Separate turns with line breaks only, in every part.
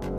Hello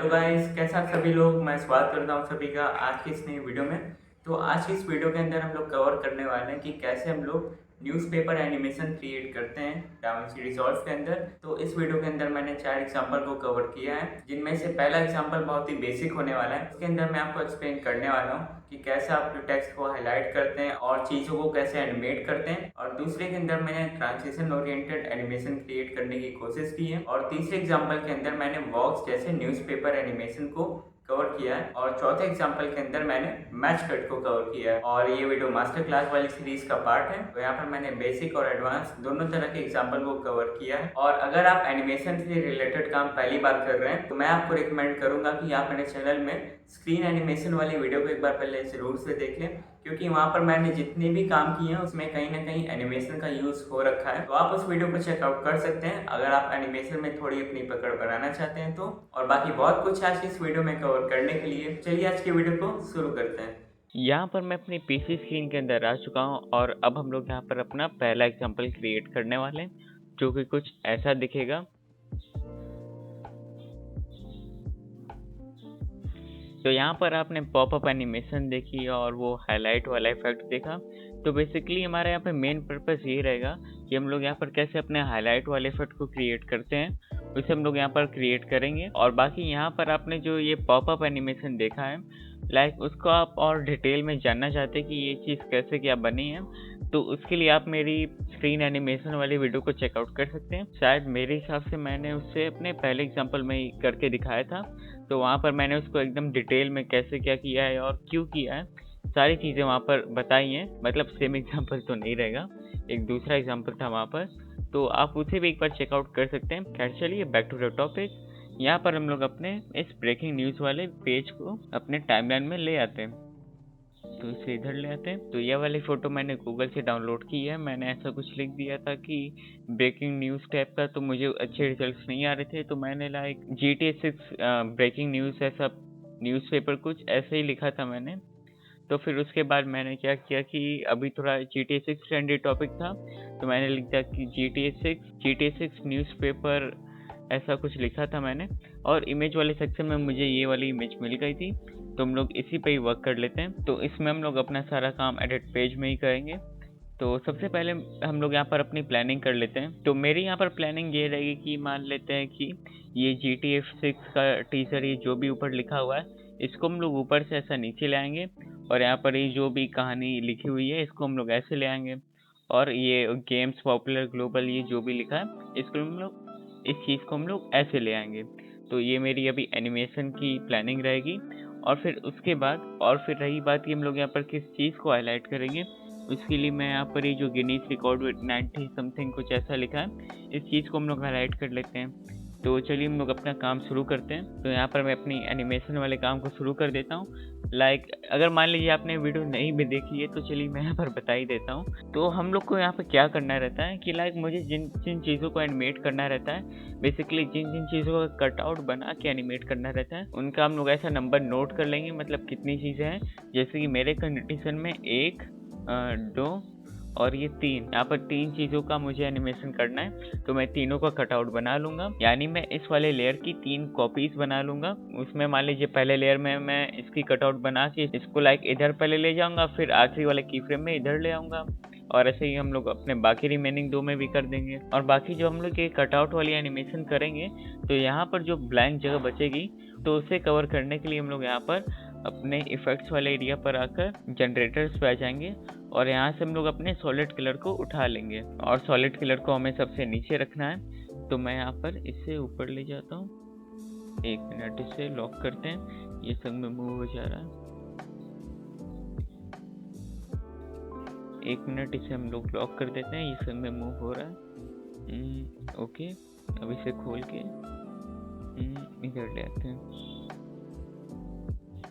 guys, कैसा आप सभी लोग। मैं स्वागत करता हूँ सभी का आज की इस नई वीडियो में। तो आज की इस वीडियो के अंदर हम लोग कवर करने वाले हैं कि कैसे हम लोग न्यूज़पेपर एनिमेशन क्रिएट करते हैं DaVinci Resolve के अंदर। तो इस वीडियो के अंदर मैंने 4 एग्जांपल को कवर किया है, जिनमें से पहला एग्जांपल बहुत ही बेसिक होने वाला है। इसके अंदर मैं आपको एक्सप्लेन करने वाला हूँ कि कैसे आप टेक्स्ट को हाईलाइट करते हैं और चीज़ों को कैसे एनिमेट करते हैं। और दूसरे के अंदर मैंने ट्रांजिशन ओरिएंटेड एनिमेशन क्रिएट करने की कोशिश की है। और तीसरे एग्जांपल के अंदर मैंने वॉक्स जैसे न्यूज़पेपर एनिमेशन को कवर किया है। और चौथे एग्जांपल के अंदर मैंने मैच कट को कवर किया है। और ये वीडियो मास्टर क्लास वाली सीरीज का पार्ट है। तो यहाँ पर मैंने बेसिक और एडवांस दोनों तरह के एग्जांपल को कवर किया है। और अगर आप एनिमेशन से रिलेटेड काम पहली बार कर रहे हैं तो मैं आपको रिकमेंड करूंगा कि आप मेरे चैनल में स्क्रीन एनिमेशन वाली वीडियो को एक बार पहले जरूर से देख लें, क्योंकि वहाँ पर मैंने जितने भी काम किए हैं उसमें कहीं ना कहीं एनिमेशन का यूज़ हो रखा है। तो आप उस वीडियो को चेकआउट कर सकते हैं अगर आप एनिमेशन में थोड़ी अपनी पकड़ बनाना चाहते हैं तो। और बाकी बहुत कुछ आज की इस वीडियो में कवर करने के लिए चलिए आज की वीडियो को शुरू करते हैं।
यहाँ पर मैं अपनी पीसी स्क्रीन के अंदर आ चुका हूँ और अब हम लोग यहाँ पर अपना पहला एग्जांपल क्रिएट करने वाले हैं, जो कि कुछ ऐसा दिखेगा। तो यहाँ पर आपने पॉपअप एनिमेशन देखी और वो हाईलाइट वाला इफेक्ट देखा। तो बेसिकली हमारा यहाँ पे मेन पर्पस ये रहेगा कि हम लोग यहाँ पर कैसे अपने हाईलाइट वाले इफेक्ट को क्रिएट करते हैं, उसे हम लोग यहाँ पर क्रिएट करेंगे। और बाकी यहाँ पर आपने जो ये पॉपअप एनिमेशन देखा है, लाइक उसको आप और डिटेल में जानना चाहते हैं कि ये चीज़ कैसे क्या बनी है, तो उसके लिए आप मेरी स्क्रीन एनिमेशन वाली वीडियो को चेकआउट कर सकते हैं। शायद मेरे हिसाब से मैंने उससे अपने पहले एग्जांपल में ही करके दिखाया था। तो वहाँ पर मैंने उसको एकदम डिटेल में कैसे क्या किया है और क्यों किया है, सारी चीज़ें वहाँ पर बताई हैं। मतलब सेम एग्जांपल तो नहीं रहेगा, एक दूसरा एग्जांपल था वहाँ पर, तो आप उसे भी एक बार चेकआउट कर सकते हैं। खैर चलिए बैक टू द टॉपिक। यहाँ पर हम लोग अपने इस ब्रेकिंग न्यूज़ वाले पेज को अपने टाइमलाइन में ले आते हैं। तो इसे इधर ले आते हैं। तो ये वाली फ़ोटो मैंने गूगल से डाउनलोड की है। मैंने ऐसा कुछ लिख दिया था कि ब्रेकिंग न्यूज़ टाइप का, तो मुझे अच्छे रिजल्ट्स नहीं आ रहे थे, तो मैंने लाइक GTA 6 ब्रेकिंग न्यूज़ ऐसा न्यूज़पेपर कुछ ऐसे ही लिखा था मैंने। तो फिर उसके बाद मैंने क्या किया कि अभी थोड़ा GTA 6 ट्रेंडी टॉपिक था, तो मैंने लिख दिया कि GTA 6 न्यूज़पेपर, ऐसा कुछ लिखा था मैंने। और इमेज वाले सेक्शन में मुझे ये वाली इमेज मिल गई थी, तो हम लोग इसी पे ही वर्क कर लेते हैं। तो इसमें हम लोग अपना सारा काम एडिट पेज में ही करेंगे। तो सबसे पहले हम लोग यहाँ पर अपनी प्लानिंग कर लेते हैं। तो मेरी यहाँ पर प्लानिंग ये रहेगी कि मान लेते हैं कि ये GTA 6 का टीजर, ये जो भी ऊपर लिखा हुआ है, इसको हम लोग ऊपर से ऐसा नीचे ले आएंगे। और यहाँ पर ये जो भी कहानी लिखी हुई है इसको हम लोग ऐसे ले आएंगे। और ये गेम्स पॉपुलर ग्लोबल, ये जो भी लिखा है, इसको हम लोग, इस चीज़ को हम लोग ऐसे ले आएंगे। तो ये मेरी अभी एनिमेशन की प्लानिंग रहेगी। और फिर उसके बाद, और फिर रही बात कि हम लोग यहाँ पर किस चीज़ को हाईलाइट करेंगे, उसके लिए मैं यहाँ पर ये जो गिनीज रिकॉर्ड विद 90 समथिंग कुछ ऐसा लिखा है, इस चीज़ को हम लोग हाईलाइट कर लेते हैं। तो चलिए हम लोग अपना काम शुरू करते हैं। तो यहाँ पर मैं अपनी एनिमेशन वाले काम को शुरू कर देता हूँ। लाइक अगर मान लीजिए आपने वीडियो नहीं भी देखी है तो चलिए मैं यहाँ पर बता ही देता हूँ। तो हम लोग को यहाँ पर क्या करना रहता है कि लाइक मुझे जिन जिन चीज़ों को एनिमेट करना रहता है, बेसिकली जिन जिन चीज़ों का कटआउट बना के एनिमेट करना रहता है, उनका हम लोग ऐसा नंबर नोट कर लेंगे। मतलब कितनी चीज़ें हैं, जैसे कि मेरे कंडीशन में 1, 2 और ये 3, यहाँ पर 3 चीज़ों का मुझे एनिमेशन करना है। तो मैं तीनों का कटआउट बना लूँगा, यानी मैं इस वाले लेयर की 3 कॉपीज बना लूँगा। उसमें मान लीजिए पहले लेयर में मैं इसकी कटआउट बना के इसको लाइक इधर पहले ले जाऊँगा, फिर आखिरी वाले की फ्रेम में इधर ले आऊँगा। और ऐसे ही हम लोग अपने बाकी रिमेनिंग 2 में भी कर देंगे। और बाकी जो हम लोग ये कटआउट वाली एनिमेशन करेंगे, तो यहाँ पर जो ब्लैंक जगह बचेगी, तो उसे कवर करने के लिए हम लोग यहाँ पर अपने इफेक्ट्स वाले एरिया पर आकर जनरेटर्स पे आ जाएंगे। और यहाँ से हम लोग अपने सॉलिड कलर को उठा लेंगे। और सॉलिड कलर को हमें सबसे नीचे रखना है, तो मैं यहाँ पर इससे ऊपर ले जाता हूँ। 1 मिनट, इसे लॉक करते हैं, ये संग में मूव हो जा रहा है। 1 मिनट, इसे हम लोग लॉक कर देते हैं, ये संग में मूव हो रहा है। ओके, अब इसे खोल के इधर ले आते हैं।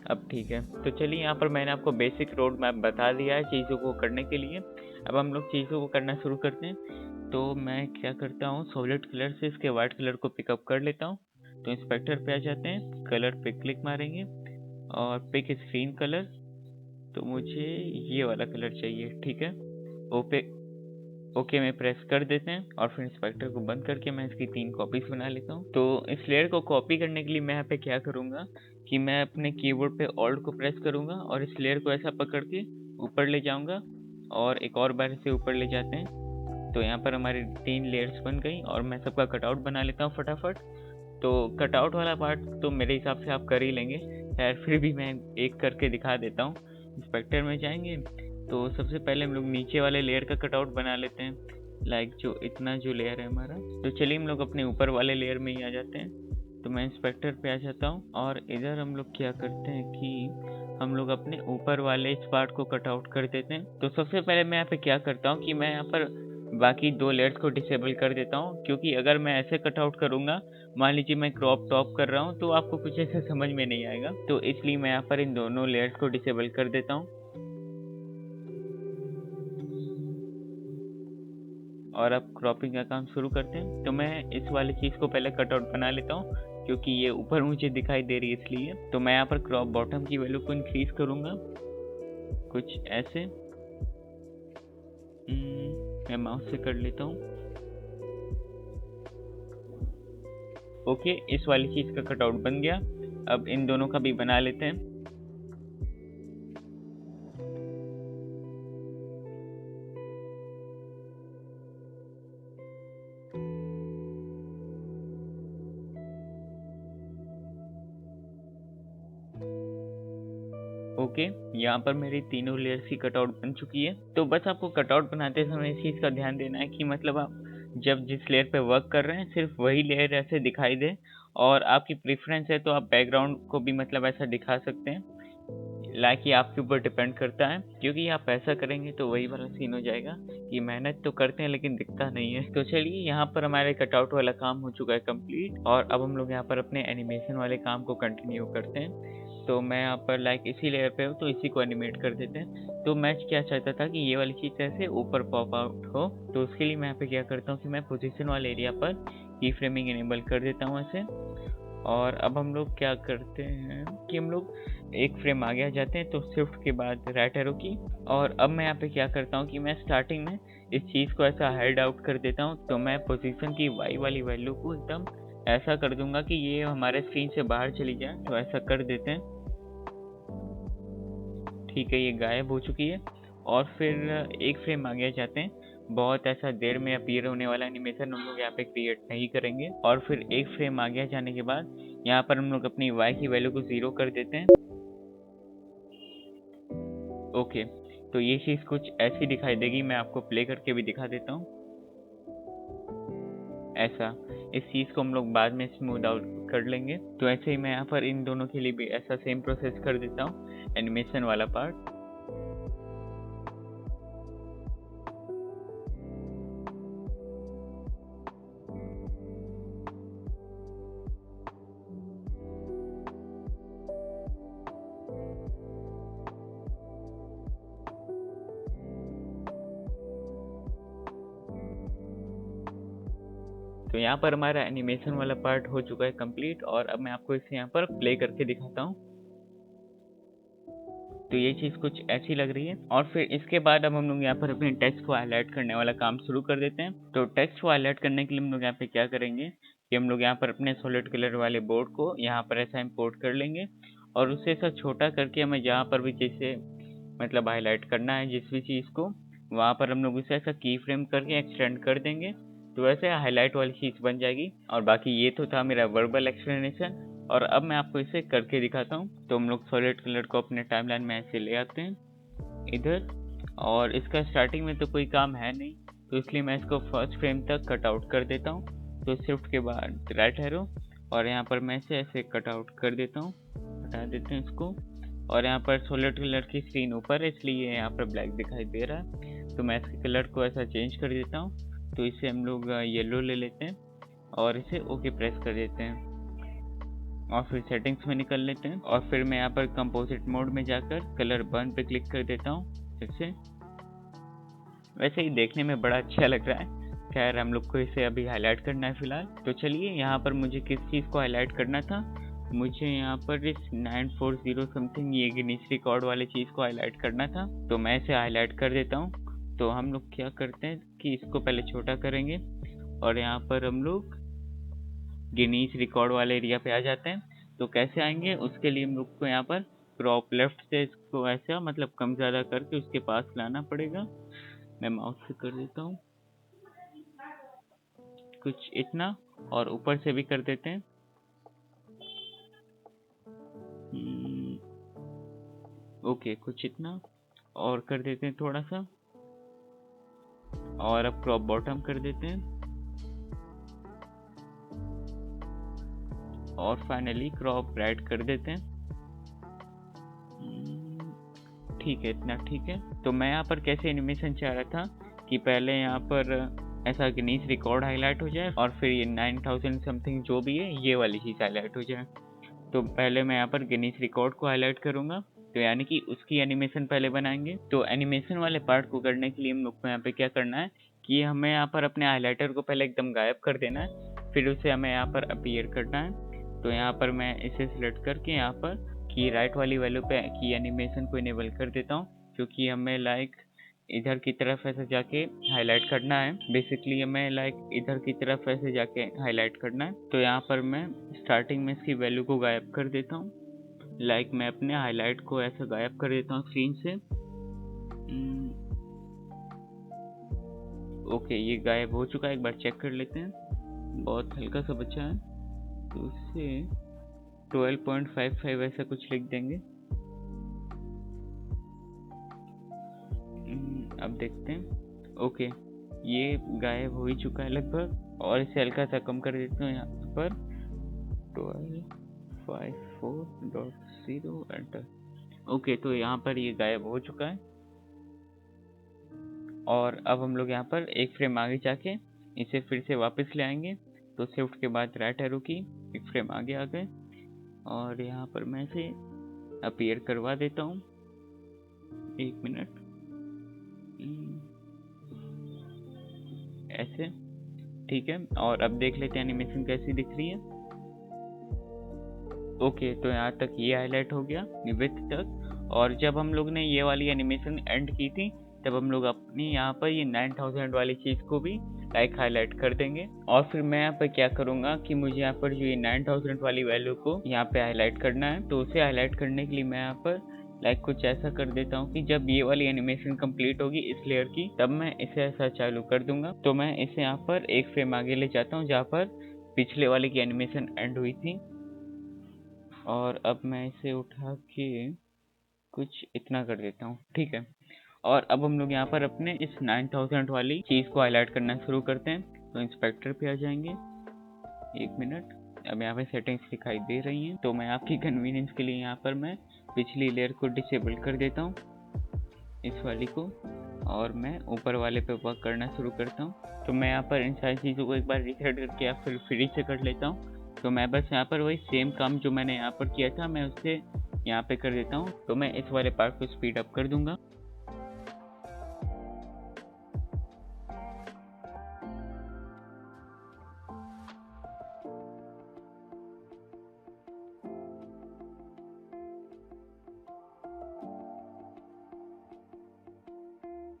अब ठीक है। तो चलिए यहाँ पर मैंने आपको बेसिक रोड मैप बता दिया है चीज़ों को करने के लिए। अब हम लोग चीज़ों को करना शुरू करते हैं। तो मैं क्या करता हूँ, सॉलिड कलर से इसके वाइट कलर को पिकअप कर लेता हूँ। तो इंस्पेक्टर पे आ जाते हैं, कलर पे क्लिक मारेंगे और पिक स्क्रीन कलर। तो मुझे ये वाला कलर चाहिए, ठीक है। ओके ओके में प्रेस कर देते हैं और फिर इंस्पेक्टर को बंद करके मैं इसकी 3 कॉपीज बना लेता हूँ। तो इस लेयर को कॉपी करने के लिए मैं यहाँ पे क्या करूँगा कि मैं अपने कीबोर्ड पे ऑल्ट को प्रेस करूँगा और इस लेयर को ऐसा पकड़ के ऊपर ले जाऊँगा और एक और बार इसे ऊपर ले जाते हैं। तो यहाँ पर हमारी 3 लेयर्स बन गई और मैं सबका कटआउट बना लेता हूँ फटाफट। तो कटआउट वाला पार्ट तो मेरे हिसाब से आप कर ही लेंगे, खैर फिर भी मैं एक करके दिखा देता हूँ। इंस्पेक्टर में जाएंगे तो सबसे पहले हम लोग नीचे वाले लेयर का कटआउट बना लेते हैं, लाइक जो इतना जो लेयर है हमारा। तो चलिए हम लोग अपने ऊपर वाले लेयर में ही आ जाते हैं। तो मैं इंस्पेक्टर पे आ जाता हूँ और इधर हम लोग क्या करते हैं कि हम लोग अपने ऊपर वाले इस पार्ट को कटआउट कर देते हैं। तो सबसे पहले मैं यहाँ पे क्या करता हूँ कि मैं यहाँ पर बाकी 2 लेयर्स को डिसेबल कर देता हूँ, क्योंकि अगर मैं ऐसे कटआउट करूँगा, मान लीजिए मैं क्रॉप टॉप कर रहा हूँ, तो आपको कुछ ऐसा समझ में नहीं आएगा। तो इसलिए मैं यहाँ पर इन दोनों लेयर्स को डिसेबल कर देता हूँ और अब क्रॉपिंग का काम शुरू करते हैं। तो मैं इस वाली चीज़ को पहले कटआउट बना लेता हूँ, क्योंकि ये ऊपर मुझे दिखाई दे रही है इसलिए। तो मैं यहाँ पर क्रॉप बॉटम की वैल्यू को इंक्रीज करूँगा कुछ ऐसे। मैं माउस से कर लेता हूँ। ओके, इस वाली चीज़ का कटआउट बन गया। अब इन दोनों का भी बना लेते हैं। ओके, यहाँ पर मेरी तीनों लेयर्स की कटआउट बन चुकी है। तो बस आपको कटआउट बनाते समय इस चीज़ का ध्यान देना है कि मतलब आप जब जिस लेयर पे वर्क कर रहे हैं सिर्फ वही लेयर ऐसे दिखाई दे, और आपकी प्रेफरेंस है तो आप बैकग्राउंड को भी मतलब ऐसा दिखा सकते हैं, लाइक ये आपके ऊपर डिपेंड करता है, क्योंकि आप ऐसा करेंगे तो वही वाला सीन हो जाएगा कि मेहनत तो करते हैं लेकिन दिखता नहीं है। तो चलिए, यहाँ पर हमारे कटआउट वाला काम हो चुका है कंप्लीट, और अब हम लोग यहाँ पर अपने एनिमेशन वाले काम को कंटिन्यू करते हैं। तो मैं यहाँ पर लाइक इसी लेयर पे हूँ तो इसी को एनिमेट कर देते हैं। तो मैं क्या चाहता था कि ये वाली चीज़ ऐसे ऊपर पॉप आउट हो, तो उसके लिए मैं यहाँ पे क्या करता हूँ कि मैं पोजीशन वाले एरिया पर की फ्रेमिंग इनेबल कर देता हूँ ऐसे। और अब हम लोग क्या करते हैं कि हम लोग एक फ्रेम आगे आ जाते हैं, तो शिफ्ट के बाद राइट एरो की। और अब मैं यहाँ पे क्या करता हूँ कि मैं स्टार्टिंग में इस चीज़ को ऐसा हाइड आउट कर देता हूँ। तो मैं पोजीशन की वाई वाली वैल्यू को एकदम ऐसा कर दूंगा कि ये हमारे स्क्रीन से बाहर चली जाए, तो ऐसा कर देते हैं। ठीक है, ये गायब हो चुकी है। और फिर एक फ्रेम आगे जाते हैं, बहुत ऐसा देर में अपीयर होने वाला एनिमेशन हम लोग यहाँ पे क्रिएट नहीं करेंगे। और फिर एक फ्रेम आगे जाने के बाद यहाँ पर हम लोग अपनी y की वैल्यू को 0 कर देते हैं। ओके, तो ये चीज़ कुछ ऐसी दिखाई देगी, मैं आपको प्ले करके भी दिखा देता हूँ ऐसा। इस चीज़ को हम लोग बाद में स्मूथ आउट कर लेंगे। तो ऐसे ही मैं यहाँ पर इन दोनों के लिए भी ऐसा सेम प्रोसेस कर देता हूँ, एनिमेशन वाला पार्ट। तो यहाँ पर हमारा एनिमेशन वाला पार्ट हो चुका है कंप्लीट, और अब मैं आपको इसे यहाँ पर प्ले करके दिखाता हूँ। तो ये चीज़ कुछ ऐसी लग रही है। और फिर इसके बाद अब हम लोग यहाँ पर अपने टेक्स्ट को हाईलाइट करने वाला काम शुरू कर देते हैं। तो टेक्स्ट को हाईलाइट करने के लिए हम लोग यहाँ पे क्या करेंगे कि हम लोग यहाँ पर अपने सॉलिड कलर वाले बोर्ड को यहाँ पर ऐसा इम्पोर्ट कर लेंगे, और उसे ऐसा छोटा करके हमें जहाँ पर भी जैसे मतलब हाईलाइट करना है जिस भी चीज़ को, वहाँ पर हम लोग उसे ऐसा की फ्रेम करके एक्सटेंड कर देंगे। तो ऐसे हाईलाइट वाली चीज़ बन जाएगी। और बाकी ये तो था मेरा वर्बल एक्सप्लेनेशन, और अब मैं आपको इसे करके दिखाता हूँ। तो हम लोग सॉलिड कलर को अपने टाइमलाइन में ऐसे ले आते हैं इधर, और इसका स्टार्टिंग में तो कोई काम है नहीं, तो इसलिए मैं इसको फर्स्ट फ्रेम तक कट आउट कर देता हूँ। तो शिफ्ट के बाद राइट एरो, और यहाँ पर मैं इसे ऐसे कट आउट कर देता हूँ, हटा देते हैं इसको। और यहाँ पर सॉलिड कलर की स्क्रीन ऊपर है इसलिए यहाँ पर ब्लैक दिखाई दे रहा है, तो मैं इसके कलर को ऐसा चेंज कर देता हूँ। तो इसे हम लोग येलो ले लेते हैं और इसे ओके प्रेस कर देते हैं, और फिर सेटिंग्स में निकल लेते हैं। और फिर मैं यहाँ पर कंपोजिट मोड में जाकर कलर बर्न पे क्लिक कर देता हूँ फिर से। वैसे ही देखने में बड़ा अच्छा लग रहा है। खैर हम लोग को इसे अभी हाईलाइट करना है फिलहाल। तो चलिए, यहाँ पर मुझे किस चीज़ को हाईलाइट करना था, मुझे यहाँ पर इस 940 समथिंग ये गिनीज रिकॉर्ड वाली चीज़ को हाईलाइट करना था, तो मैं इसे हाईलाइट कर देता हूँ। तो हम लोग क्या करते हैं कि इसको पहले छोटा करेंगे और यहाँ पर हम लोग गिनीज रिकॉर्ड वाले एरिया पे आ जाते हैं। तो कैसे आएंगे, उसके लिए हम लोग को यहाँ पर क्रॉप लेफ्ट से इसको ऐसा मतलब कम ज़्यादा करके उसके पास लाना पड़ेगा। मैं माउस से कर देता हूँ कुछ इतना, और ऊपर से भी कर देते हैं। ओके, कुछ इतना और कर देते हैं थोड़ा सा, और अब क्रॉप बॉटम कर देते हैं, और फाइनली क्रॉप राइट कर देते हैं। ठीक है, इतना ठीक है। तो मैं यहाँ पर कैसे एनिमेशन चाह रहा था कि पहले यहाँ पर ऐसा गिनीज रिकॉर्ड हाईलाइट हो जाए और फिर ये 9000 समथिंग जो भी है ये वाली चीज़ हाईलाइट हो जाए। तो पहले मैं यहाँ पर गिनीज रिकॉर्ड को हाईलाइट करूँगा, तो यानी कि उसकी एनिमेशन पहले बनाएंगे। तो एनिमेशन वाले पार्ट को करने के लिए हम लोग को यहाँ पे क्या करना है कि हमें यहाँ पर अपने हाईलाइटर को पहले एकदम गायब कर देना है, फिर उसे हमें यहाँ पर अपीयर करना है। तो यहाँ पर मैं इसे सिलेक्ट करके यहाँ पर की राइट वाली वैल्यू पे की एनिमेशन को इनेबल कर देता हूँ, क्योंकि हमें लाइक इधर की तरफ ऐसे जाके हाईलाइट करना है। बेसिकली हमें लाइक इधर की तरफ ऐसे जाके हाईलाइट करना है। तो यहाँ पर मैं स्टार्टिंग में इसकी वैल्यू को गायब कर देता हूँ। लाइक मैं अपने हाईलाइट को ऐसे गायब कर देता हूँ स्क्रीन से। ओके, ये गायब हो चुका है। एक बार चेक कर लेते हैं, बहुत हल्का सा बचा है, तो उससे 12.55 ऐसा कुछ लिख देंगे। अब देखते हैं। ओके, ये गायब हो ही चुका है लगभग, और इसे हल्का सा कम कर देता हूँ यहाँ पर 1254.0 एंटर। ओके, तो यहाँ पर ये गायब हो चुका है। और अब हम लोग यहाँ पर एक फ्रेम आगे जाके इसे फिर से वापस ले आएंगे। तो शिफ्ट के बाद राइट एरो की, एक फ्रेम आगे आ गए, और यहाँ पर मैं इसे अपीयर करवा देता हूँ। 1 मिनट, ऐसे ठीक है। और अब देख लेते हैं एनिमेशन कैसी दिख रही है। ओके, तो यहाँ तक ये हाईलाइट हो गया विथ तक। और जब हम लोग ने ये वाली एनिमेशन एंड की थी, तब हम लोग अपनी यहाँ पर ये 9000 वाली चीज़ को भी लाइक हाईलाइट कर देंगे। और फिर मैं यहाँ पर क्या करूँगा कि मुझे यहाँ पर जो ये 9000 वाली वैल्यू को यहाँ पे हाईलाइट करना है। तो उसे हाईलाइट करने के लिए मैं यहाँ पर लाइक कुछ ऐसा कर देता हूँ कि जब ये वाली एनिमेशन कंप्लीट होगी इस लेयर की, तब मैं इसे ऐसा चालू कर दूंगा। तो मैं इसे यहाँ पर एक फ्रेम आगे ले जाता हूँ जहाँ पर पिछले वाले की एनिमेशन एंड हुई थी, और अब मैं इसे उठा के कुछ इतना कर देता हूँ, ठीक है। और अब हम लोग यहाँ पर अपने इस 9000 वाली चीज़ को हाईलाइट करना शुरू करते हैं। तो इंस्पेक्टर पे आ जाएंगे। 1 मिनट, अब यहाँ पे सेटिंग्स दिखाई दे रही हैं। तो मैं आपकी कन्वीनियंस के लिए यहाँ पर मैं पिछली लेयर को डिसेबल कर देता हूँ, इस वाली को, और मैं ऊपर वाले पे वर्क करना शुरू करता हूँ। तो मैं यहाँ पर इन सारी चीज़ों को एक बार रीसेट करके या फिर फ्री से कर लेता हूँ। तो मैं बस यहाँ पर वही सेम काम जो मैंने यहाँ पर किया था, मैं उससे यहाँ पे कर देता हूँ। तो मैं इस वाले पार्ट को स्पीड अप कर दूंगा।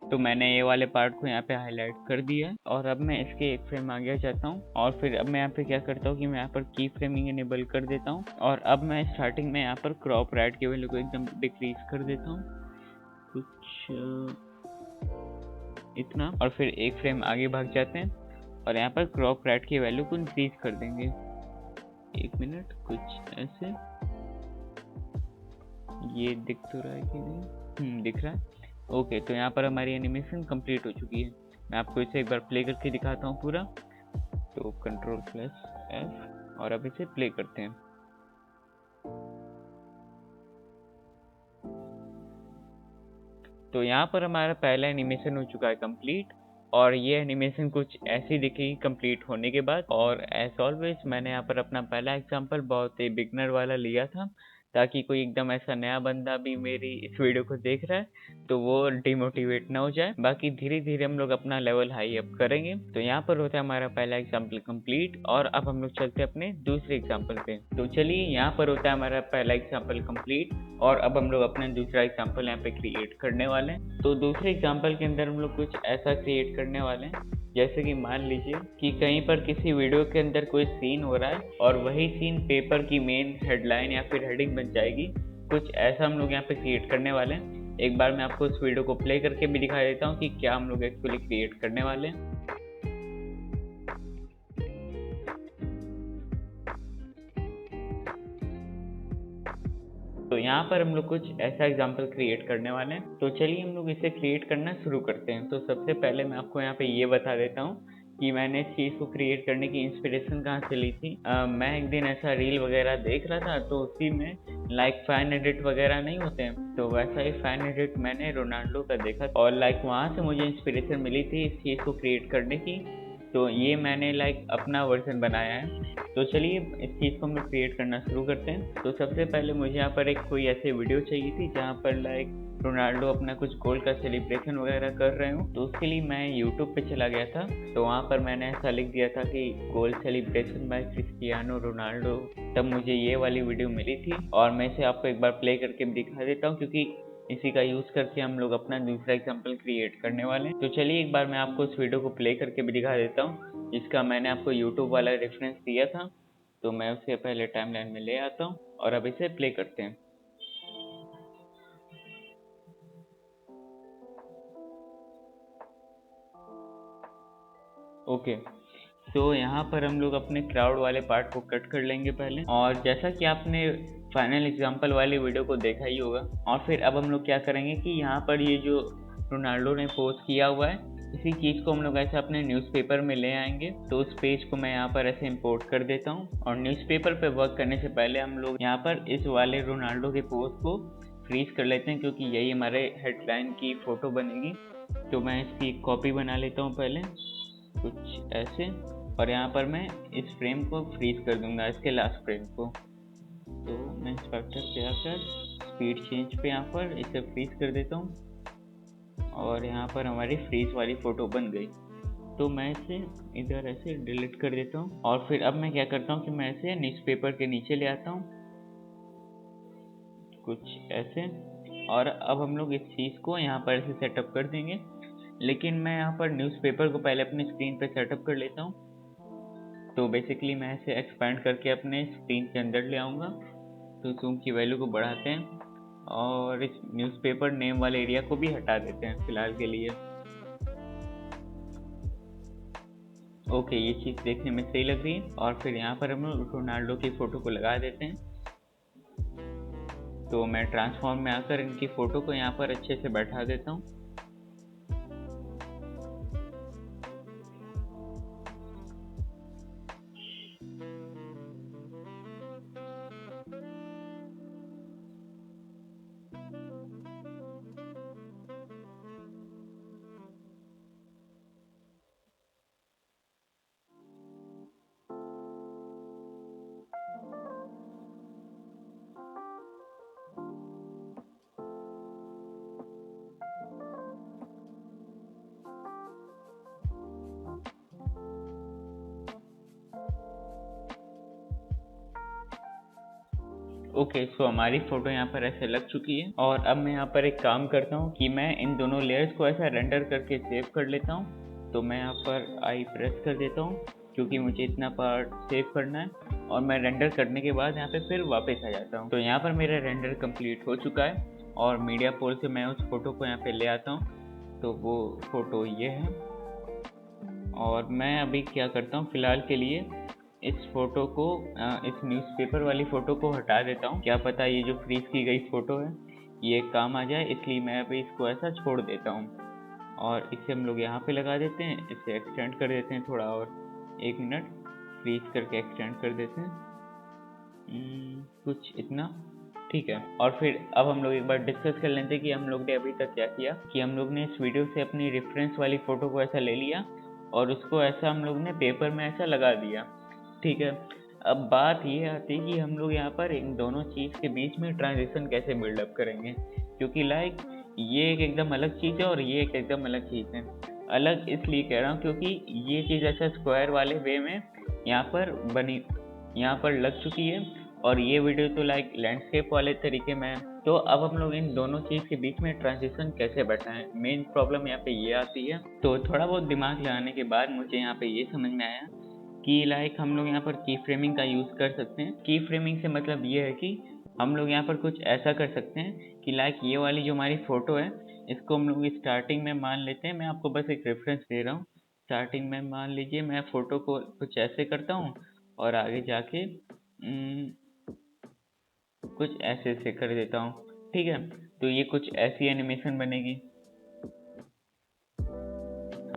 तो मैंने ये वाले पार्ट को यहाँ पे हाईलाइट कर दिया है, और अब मैं इसके एक फ्रेम आगे जाता हूँ। और फिर अब मैं यहाँ पे क्या करता हूँ कि मैं यहाँ पर की फ्रेमिंग इनेबल कर देता हूँ। और अब मैं स्टार्टिंग में यहाँ पर क्रॉप राइट की वैल्यू को एकदम डिक्रीज कर देता हूँ, कुछ इतना। और फिर एक फ्रेम आगे भाग जाते हैं और यहाँ पर क्रॉप राइट की वैल्यू को इंक्रीज कर देंगे। 1 मिनट, कुछ ऐसे। ये दिख तो रहा है कि नहीं? दिख रहा है। ओके, तो यहाँ पर हमारी एनिमेशन कंप्लीट हो चुकी है। मैं आपको इसे एक बार प्ले करके दिखाता हूँ पूरा। तो Ctrl+F, और अब इसे प्ले करते हैं। तो यहाँ पर हमारा पहला एनिमेशन हो चुका है कंप्लीट, और ये एनिमेशन कुछ ऐसी दिखेगी कंप्लीट होने के बाद। और एज ऑलवेज मैंने यहाँ पर अपना पहला एग्जांपल बहुत ही बिगनर वाला लिया था, ताकि कोई एकदम ऐसा नया बंदा भी मेरी इस वीडियो को देख रहा है तो वो डिमोटिवेट ना हो जाए। बाकी धीरे धीरे हम लोग अपना लेवल हाई अप करेंगे। तो यहाँ पर होता है हमारा पहला एग्जाम्पल कंप्लीट, और अब हम लोग चलते हैं अपने दूसरे एग्जाम्पल पे। तो चलिए, यहाँ पर होता है हमारा पहला एग्जाम्पल कंप्लीट, और अब हम लोग अपना दूसरा एग्जाम्पल यहाँ पे क्रिएट करने वाले हैं। तो दूसरे एग्जाम्पल के अंदर हम लोग कुछ ऐसा क्रिएट करने वाले हैं, जैसे कि मान लीजिए कि कहीं पर किसी वीडियो के अंदर कोई सीन हो रहा है और वही सीन पेपर की मेन हेडलाइन या फिर हेडिंग बन जाएगी। कुछ ऐसा हम लोग यहाँ पे क्रिएट करने वाले हैं। एक बार मैं आपको इस वीडियो को प्ले करके भी दिखा देता हूँ कि क्या हम लोग एक्चुअली क्रिएट करने वाले हैं। तो यहाँ पर हम लोग कुछ ऐसा एग्जाम्पल क्रिएट करने वाले हैं। तो चलिए हम लोग इसे क्रिएट करना शुरू करते हैं। तो सबसे पहले मैं आपको यहाँ पे ये बता देता हूँ कि मैंने इस चीज़ को क्रिएट करने की इंस्पिरेशन कहाँ से ली थी। मैं एक दिन ऐसा रील वगैरह देख रहा था, तो उसी में लाइक फैन एडिट वगैरह नहीं होते हैं, तो वैसा ही फैन एडिट मैंने रोनाल्डो का देखा और लाइक वहाँ से मुझे इंस्पिरेशन मिली थी इस चीज़ को क्रिएट करने की। तो ये मैंने लाइक अपना वर्जन बनाया है। तो चलिए इस चीज़ को हम लोग क्रिएट करना शुरू करते हैं। तो सबसे पहले मुझे यहाँ पर एक कोई ऐसी वीडियो चाहिए थी जहाँ पर लाइक रोनाल्डो अपना कुछ गोल का सेलिब्रेशन वगैरह कर रहे हो। तो उसके लिए मैं यूट्यूब पे चला गया था, तो वहाँ पर मैंने ऐसा लिख दिया था कि गोल सेलिब्रेशन बाय क्रिस्टियानो रोनाल्डो। तब मुझे ये वाली वीडियो मिली थी, और मैं इसे आपको एक बार प्ले करके भी दिखा देता हूँ, क्योंकि इसी का यूज़ करके हम लोग अपना दूसरा एग्जाम्पल क्रिएट करने वाले हैं। तो चलिए एक बार मैं आपको इस वीडियो को प्ले करके भी दिखा देता हूँ, जिसका मैंने आपको यूट्यूब वाला रेफरेंस दिया था। तो मैं उसे पहले टाइमलाइन में ले आता हूँ और अब इसे प्ले करते हैं। ओके, तो यहाँ पर हम लोग अपने क्राउड वाले पार्ट को कट कर लेंगे पहले, और जैसा कि आपने फाइनल एग्जाम्पल वाली वीडियो को देखा ही होगा। और फिर अब हम लोग क्या करेंगे कि यहाँ पर ये जो रोनाल्डो ने पोस्ट किया हुआ है, इसी चीज़ को हम लोग ऐसे अपने न्यूज़पेपर में ले आएंगे। तो उस पेज को मैं यहाँ पर ऐसे इंपोर्ट कर देता हूँ, और न्यूज़पेपर पे वर्क करने से पहले हम लोग यहाँ पर इस वाले रोनाल्डो के पोस्ट को फ्रीज कर लेते हैं, क्योंकि यही हमारे हेडलाइन की फ़ोटो बनेगी। तो मैं इसकी कॉपी बना लेता हूँ पहले कुछ ऐसे, और यहाँ पर मैं इस फ्रेम को फ्रीज कर दूंगा, इसके लास्ट फ्रेम को। तो मैं इंस्पेक्टर पे आकर स्पीड चेंज पे यहाँ पर इसे फ्रीज कर देता हूँ, और यहाँ पर हमारी फ्रीज वाली फ़ोटो बन गई। तो मैं इसे इधर ऐसे डिलीट कर देता हूँ, और फिर अब मैं क्या करता हूँ कि मैं इसे न्यूज़पेपर के नीचे ले आता हूँ कुछ ऐसे, और अब हम लोग इस चीज़ को यहाँ पर ऐसे सेटअप कर देंगे। लेकिन मैं यहाँ पर न्यूज़पेपर को पहले अपनी स्क्रीन पे सेटअप कर लेता हूँ। तो बेसिकली मैं इसे एक्सपेंड करके अपने स्क्रीन के अंदर ले आऊँगा। तो जूम की वैल्यू को बढ़ाते हैं, और इस न्यूज़पेपर नेम वाले एरिया को भी हटा देते हैं फिलहाल के लिए। ओके, ये चीज़ देखने में सही लग रही है। और फिर यहाँ पर हम रोनाल्डो की फ़ोटो को लगा देते हैं। तो मैं ट्रांसफॉर्म में आकर इनकी फ़ोटो को यहाँ पर अच्छे से बैठा देता हूँ। ओके, सो हमारी फ़ोटो यहाँ पर ऐसे लग चुकी है। और अब मैं यहाँ पर एक काम करता हूँ कि मैं इन दोनों लेयर्स को ऐसा रेंडर करके सेव कर लेता हूँ। तो मैं यहाँ पर आई प्रेस कर देता हूँ, क्योंकि मुझे इतना पार्ट सेव करना है, और मैं रेंडर करने के बाद यहाँ पे फिर वापस आ जाता हूँ। तो यहाँ पर मेरा रेंडर कंप्लीट हो चुका है, और मीडिया पोल से मैं उस फोटो को यहाँ पे ले आता हूँ। तो वो फ़ोटो ये है, और मैं अभी क्या करता हूँ फ़िलहाल के लिए इस फोटो को इस न्यूज़पेपर वाली फ़ोटो को हटा देता हूँ। क्या पता ये जो फ्रीज की गई फ़ोटो है ये काम आ जाए, इसलिए मैं अभी इसको ऐसा छोड़ देता हूँ। और इसे हम लोग यहाँ पे लगा देते हैं, इसे एक्सटेंड कर देते हैं थोड़ा और 1 मिनट फ्रीज करके एक्सटेंड कर देते हैं कुछ इतना, ठीक है। और फिर अब हम लोग एक बार डिस्कस कर लेते हैं कि हम लोग ने अभी तक क्या किया। कि हम लोग ने इस वीडियो से अपनी रेफरेंस वाली फ़ोटो को ऐसा ले लिया, और उसको ऐसा हम लोग ने पेपर में ऐसा लगा दिया, ठीक है। अब बात ये आती है कि हम लोग यहाँ पर इन दोनों चीज़ के बीच में ट्रांजिशन कैसे बिल्डअप करेंगे, क्योंकि लाइक ये एक एकदम अलग चीज़ है और ये एक एकदम अलग चीज़ है। अलग इसलिए कह रहा हूँ क्योंकि ये चीज़ ऐसा स्क्वायर वाले वे में यहाँ पर लग चुकी है, और ये वीडियो तो लाइक लैंडस्केप वाले तरीके में है। तो अब हम लोग इन दोनों चीज़ के बीच में ट्रांजिशन कैसे बैठाएं, मेन प्रॉब्लम यहाँ पे ये आती है। तो थोड़ा बहुत दिमाग लगाने के बाद मुझे यहाँ पे ये समझ में आया कि लाइक हम लोग यहाँ पर की फ्रेमिंग का यूज़ कर सकते हैं। की फ्रेमिंग से मतलब ये है कि हम लोग यहाँ पर कुछ ऐसा कर सकते हैं कि लाइक ये वाली जो हमारी फ़ोटो है, इसको हम लोग स्टार्टिंग में मान लेते हैं। मैं आपको बस एक रेफरेंस दे रहा हूँ। स्टार्टिंग में मान लीजिए मैं फ़ोटो को कुछ ऐसे करता हूँ और आगे जाके कुछ ऐसे से कर देता हूँ, ठीक है। तो ये कुछ ऐसी एनिमेशन बनेगी,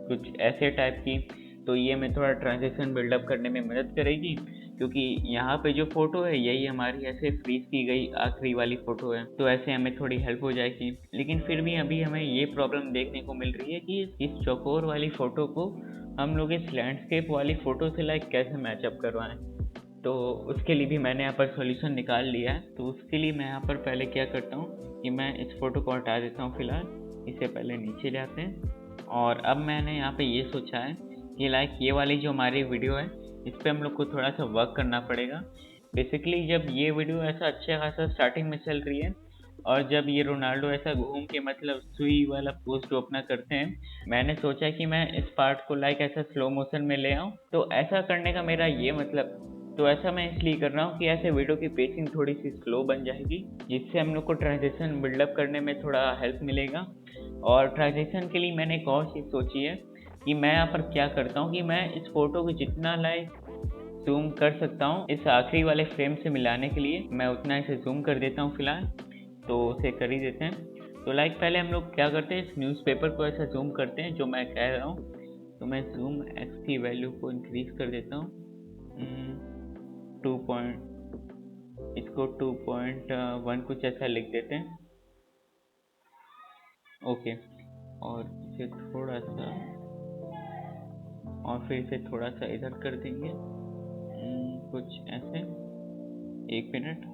कुछ ऐसे टाइप की। तो ये मैं थोड़ा ट्रांजिशन बिल्डअप करने में मदद करेगी, क्योंकि यहाँ पे जो फोटो है यही हमारी ऐसे फ्रीज की गई आखिरी वाली फोटो है, तो ऐसे हमें थोड़ी हेल्प हो जाएगी। लेकिन फिर भी अभी हमें ये प्रॉब्लम देखने को मिल रही है कि इस चौकोर वाली फोटो को हम लोग इस लैंडस्केप वाली फोटो से लाइक कैसे मैचअप करवाएं। तो उसके लिए भी मैंने यहाँ पर सॉल्यूशन निकाल लिया है। तो उसके लिए मैं यहाँ पर पहले क्या करता हूँ कि मैं इस फोटो को हटा देता हूँ फिलहाल, इसे पहले नीचे ले आते हैं। और अब मैंने यहाँ पे ये सोचा है कि लाइक ये वाली जो हमारी वीडियो है इस पर हम लोग को थोड़ा सा वर्क करना पड़ेगा। बेसिकली जब ये वीडियो ऐसा अच्छा खासा स्टार्टिंग में चल रही है और जब ये रोनाल्डो ऐसा घूम के मतलब सुई वाला पोज जो अपना करते हैं, मैंने सोचा कि मैं इस पार्ट को लाइक ऐसा स्लो मोशन में ले आऊँ। तो ऐसा करने का मेरा ये मतलब, तो ऐसा मैं इसलिए कर रहा हूँ कि ऐसे वीडियो की पेसिंग थोड़ी सी स्लो बन जाएगी, जिससे हम लोग को ट्रांजिशन बिल्डअप करने में थोड़ा हेल्प मिलेगा। और ट्रांजिशन के लिए मैंने एक और चीज़ सोची है कि मैं यहाँ पर क्या करता हूँ कि मैं इस फोटो को जितना लाइक जूम कर सकता हूँ इस आखिरी वाले फ्रेम से मिलाने के लिए, मैं उतना इसे जूम कर देता हूँ फिलहाल। तो उसे कर ही देते हैं। तो लाइक पहले हम लोग क्या करते हैं, इस न्यूज़पेपर को ऐसा जूम करते हैं जो मैं कह रहा हूँ। तो मैं जूम एक्स की वैल्यू को इंक्रीज कर देता हूँ 2.1 कुछ ऐसा लिख देते हैं, ओके। और इसे थोड़ा सा, और फिर इसे थोड़ा सा इधर कर देंगे कुछ ऐसे। 1 मिनट,